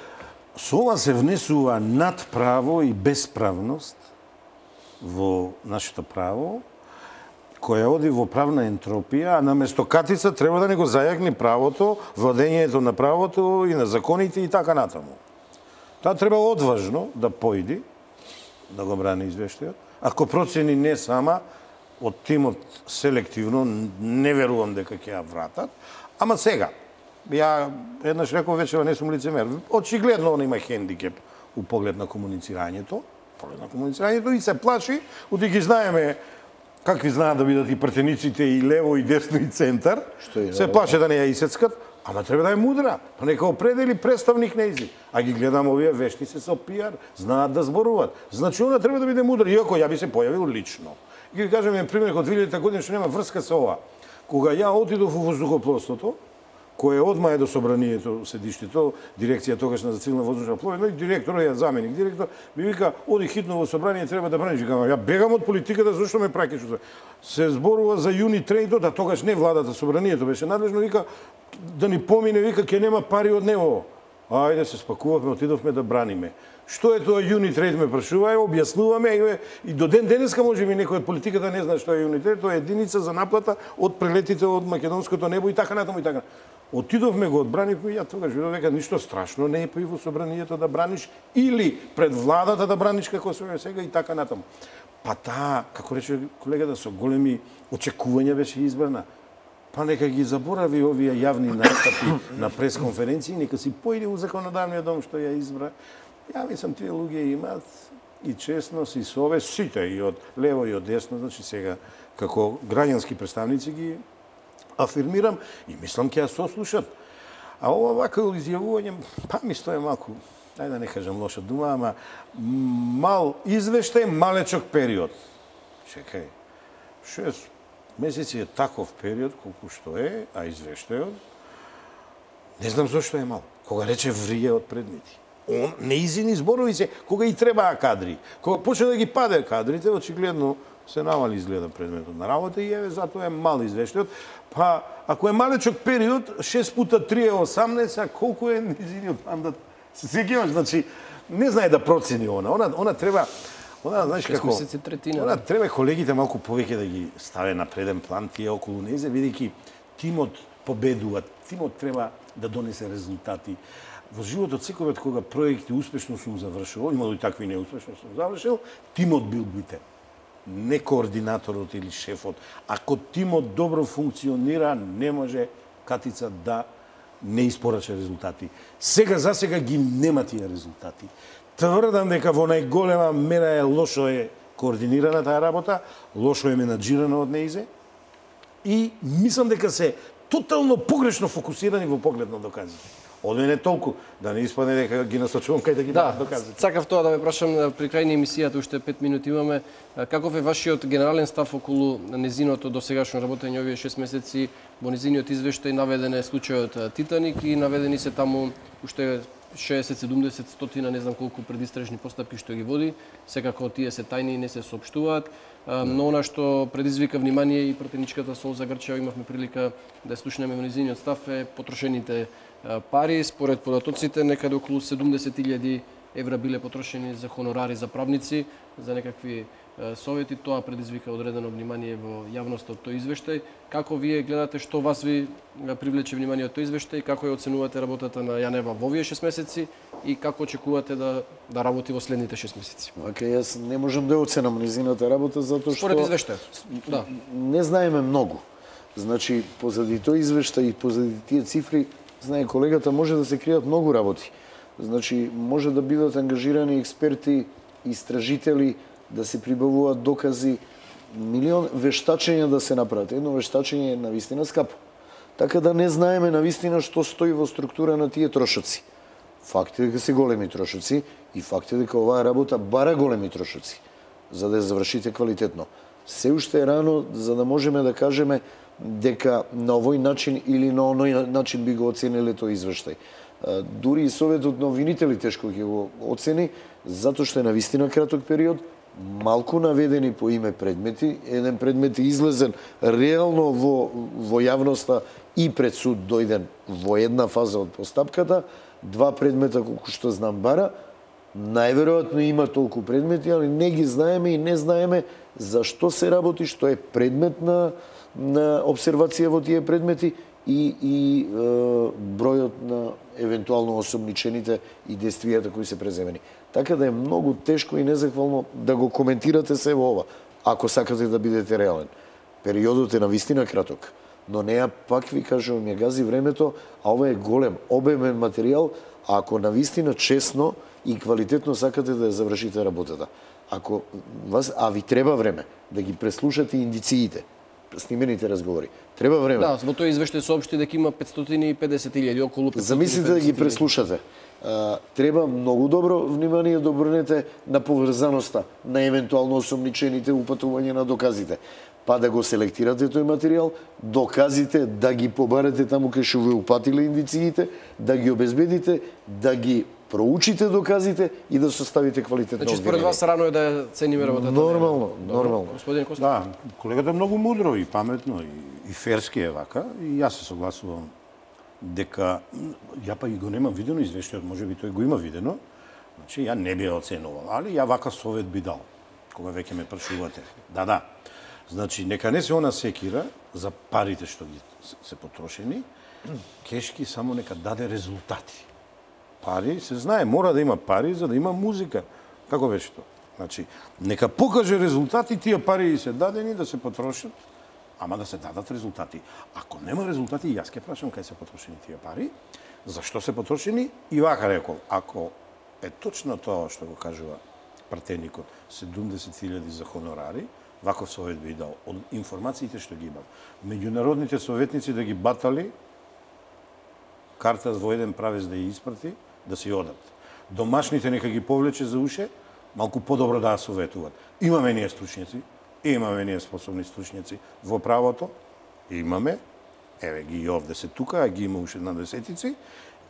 Speaker 4: Со ова се внесува надправо и безправност во нашето право, која оди во правна ентропија, а наместо Катица треба да не го зајакни правото, владењето на правото и на законите и така натаму. Таа треба одважно да појди, да го брани извештајот. Ако процени не сама, од тимот селективно, не верувам дека ќе ја вратат. Ама сега, ја еднаш реков вечера не сум лицемер. Очигледно он има хендикеп у поглед на комуницирањето. Полет на комуницирањето и се плаши, оти ги знаеме какви знаат да бидат и пратениците и лево, и десно, и центар. Се плаше да не ја исецкат, ама треба да е мудра. Па нека определи представник нејзи. А ги гледам овие вешни се со пиар, знаат да зборуваат. Значи она треба да биде мудра, иако ја би се појавил лично. И ги кажем пример од 2000 година што нема врска со ова. Кога ја отидов во воздухопловството, кое одма е до собранието, седиштето, дирекција тогашна за цивилна воздушна пловеност, и директор, ја заменик директор, ми вика, оди хитно во собрание, треба да браниш. Викам, ја бегам од политиката, зашто ме праќаш? Се зборува за юни трейдот, а тогаш не владата, собранието беше надлежно, вика, да ни помине, вика, ќе нема пари од него. Ајде се спакувавме, отидовме да браниме. Што е тоа юни трейд, ме прашувај, објаснуваме и до ден денеска може би некој од политиката не знае што е юни трейд, тоа е единица за наплата од прелетите од македонското небо и така натаму и така. Отидовме го одбраниме и ја тогаш видов дека ништо страшно не е и во собранието да браниш или пред владата да браниш како се сега и така натаму. Па таа, како рече колегата, со големи очекувања беше избрана. Па нека ги заборави овие јавни настапи на пресконференции, нека си поиде у законодавниот дом што ја избра. Ја мислам, тие луѓе имаат и честност, и совест, сите, и од лево, и од десно, значи сега, како граѓански представници ги афирмирам и мислам ќе ја сослушат. А ова вака изјавување, па ми стои малку, ајде да не кажам лоша дума, ама мал извештај, малечок период. Чекај, 6 месеци е таков период колку што е, а извештајот, не знам зошто е мал. Кога рече врие од предмети. Он неизини зборови се кога и требаа кадри. Кога почне да ги паде кадрите, очигледно се намали изгледа предметот на работа и еве затоа е мал извештајот. Па ако е малечок период, 6 пута 3 е 18, а колку е неизиниот мандат? Се сеќаваш, значи не знае да процени она. Она треба, знаеш како, она треба колегите малку повеќе да ги ставе на преден план тие околу незе, бидејќи тимот победува, тимот треба да донесе резултати. Во животот секогаш кога проекти успешно сум завршил, имало и такви неуспешно сум завршил, тимот бил битен. Не координаторот или шефот. Ако тимот добро функционира, не може Катица да не испорача резултати. За сега ги нема тие резултати. Тврдам дека во најголема мера е лошо е координирана таа работа, лошо е менаџирана од неизе и мислам дека се тотално погрешно фокусирани во поглед на доказите. Од мене толку, да не испадне дека ги насочувам кај да ги доказите.
Speaker 1: Сакав тоа да ве прашам при крај на емисијата, уште 5 минути имаме. Каков е вашиот генерален став околу незиното досегашно работење овие 6 месеци? Во незиниот извештај наведен е случајот Титаник и наведени се таму уште 60, 70, 100, не знам колку предистражни постапки што ги води. Секако тие се тајни и не се соопштуваат. Но она што предизвика внимание и пратеничката сол за Грчија, имавме прилика да слушнеме во незиниот став, е потрошените пари. Според податоците, некаде околу 70.000 евра биле потрошени за хонорари за правници, за некакви совети. Тоа предизвика одредено внимание во јавноста од тој извештај. Како вие гледате, што вас ви привлече внимание од тој извештај, како ја оценувате работата на Јанева во овие 6 месеци и како очекувате да работи во следните 6 месеци?
Speaker 2: Оке, јас не можам да оценам незината работа затоа што
Speaker 1: според извештајот. Да.
Speaker 2: Не знаеме многу. Значи, позади тој извештај и позади тие цифри, знае колегата, може да се кријат многу работи. Значи, може да бидат ангажирани експерти, истражители, да се прибавуваат докази, милион вештачења да се направат. Едно вештачење е навистина скапо. Така да не знаеме навистина што стои во структура на тие трошоци. Факт е дека се големи трошоци и факт е дека оваа работа бара големи трошоци за да ја завршите квалитетно. Се уште е рано за да можеме да кажеме дека на овој начин или на оној начин би го оцениле тој извештај. Дури и Советот на обвинители тешко ќе го оцени, затоа што е навистина краток период, малку наведени по име предмети, еден предмет е излезен реално во јавноста и пред суд дојден во една фаза од постапката, 2 предмета колку што знам бара, најверојатно има толку предмети, али не ги знаеме и не знаеме за што се работи, што е предмет на обсервација во тие предмети и бројот на евентуално осомничените и действијата кои се преземени. Така да е многу тешко и незахвално да го коментирате се во ова, ако сакате да бидете реален. Периодот е навистина краток. но неа пак ви кажувам, ја гази времето, а ова е голем, обемен материјал, а ако навистина честно и квалитетно сакате да ја завршите работата. А ви треба време да ги преслушате индициите, снимените разговори. Треба време.
Speaker 1: Да, во тој извештај соопшти дека има 550.000, околу 550.000.
Speaker 2: Замислите да ги преслушате. Треба многу добро внимание да обрнете на поврзаноста на евентуално осомничените упатување на доказите. Па да го селектирате тој материјал, доказите да ги побарате таму кај што ви упатиле индициите, да ги обезбедите, да ги проучите доказите и да составите квалитетно
Speaker 1: обвинение. Значи според вас рано е да цениме работата?
Speaker 2: Нормално.
Speaker 1: Господин Костов?
Speaker 4: Да, колегата многу мудро и паметно и ферски е вака и јас се согласувам дека ја па и го немам видено извештајот, можеби тој го има видено. Значи ја не би ја оценувал, али ја вака совет би дал кога веќе ме прашувате. Да. Значи нека не се она секира за парите што ги се потрошени, кешки само нека даде резултати. Пари, се знае, мора да има пари за да има музика. Како беше тоа? Значи, нека покаже резултати, тие пари се дадени да се потрошат, ама да се дадат резултати. Ако нема резултати, јас ќе прашам кај се потрошени тие пари, зашто се потрошени и вака рекол, ако е точно тоа што го кажува пратеникот, 70.000 за хонорари, ваков совет би дал од информациите што ги имам. Меѓународните советници да ги батали карта во еден правец да ја испрати, да се одат. Домашните нека ги повлече за уше, малку подобро да ја советуват. Имаме ние стручњаци, имаме ние способни стручњаци во правото, имаме, еве ги и овде се тука, а ги има уште на десетици,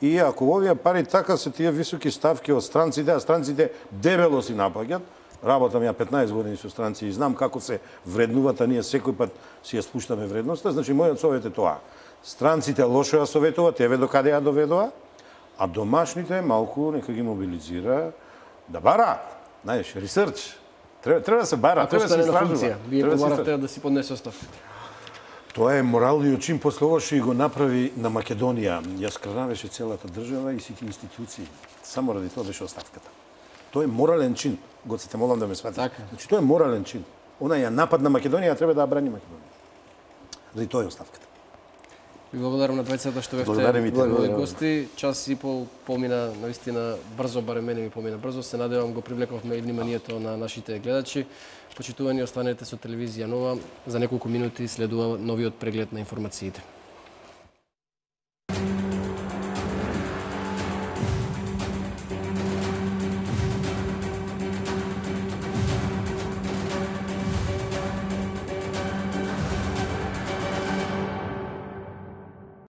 Speaker 4: и ако овие пари така се тие високи ставки од странците, а странците дебело си напаѓат, работам ја 15 години со странци и знам како се вреднуваат, а ние секој пат си ја спуштаме вредноста, значи мојот совет е тоа. Странците лошо ја советуваат, еве до каде ја доведува, а домашните малку нека ги мобилизира да бара, знаеш, ресерч. Треба да се бара, треба да се истражува.
Speaker 1: Вие побаравте да си поднесе оставка.
Speaker 4: Тоа е моралниот чин после ова што го направи на Македонија. Ја скрнавеше целата држава и сите институции. Само ради тоа беше оставката. Тоа е морален чин. Гоците, молам да ме сватите. Значи тоа е морален чин. Она ја напад на Македонија, треба да ја брани Македонија. Заради тоа е оставката.
Speaker 1: Ви благодарам на двајцата што бевте мои гости. Час и пол помина навистина брзо, барем мене ми помина брзо. Се надевам го привлековме и вниманието на нашите гледачи. Почитувани, останете со телевизија Нова. За неколку минути следува новиот преглед на информациите.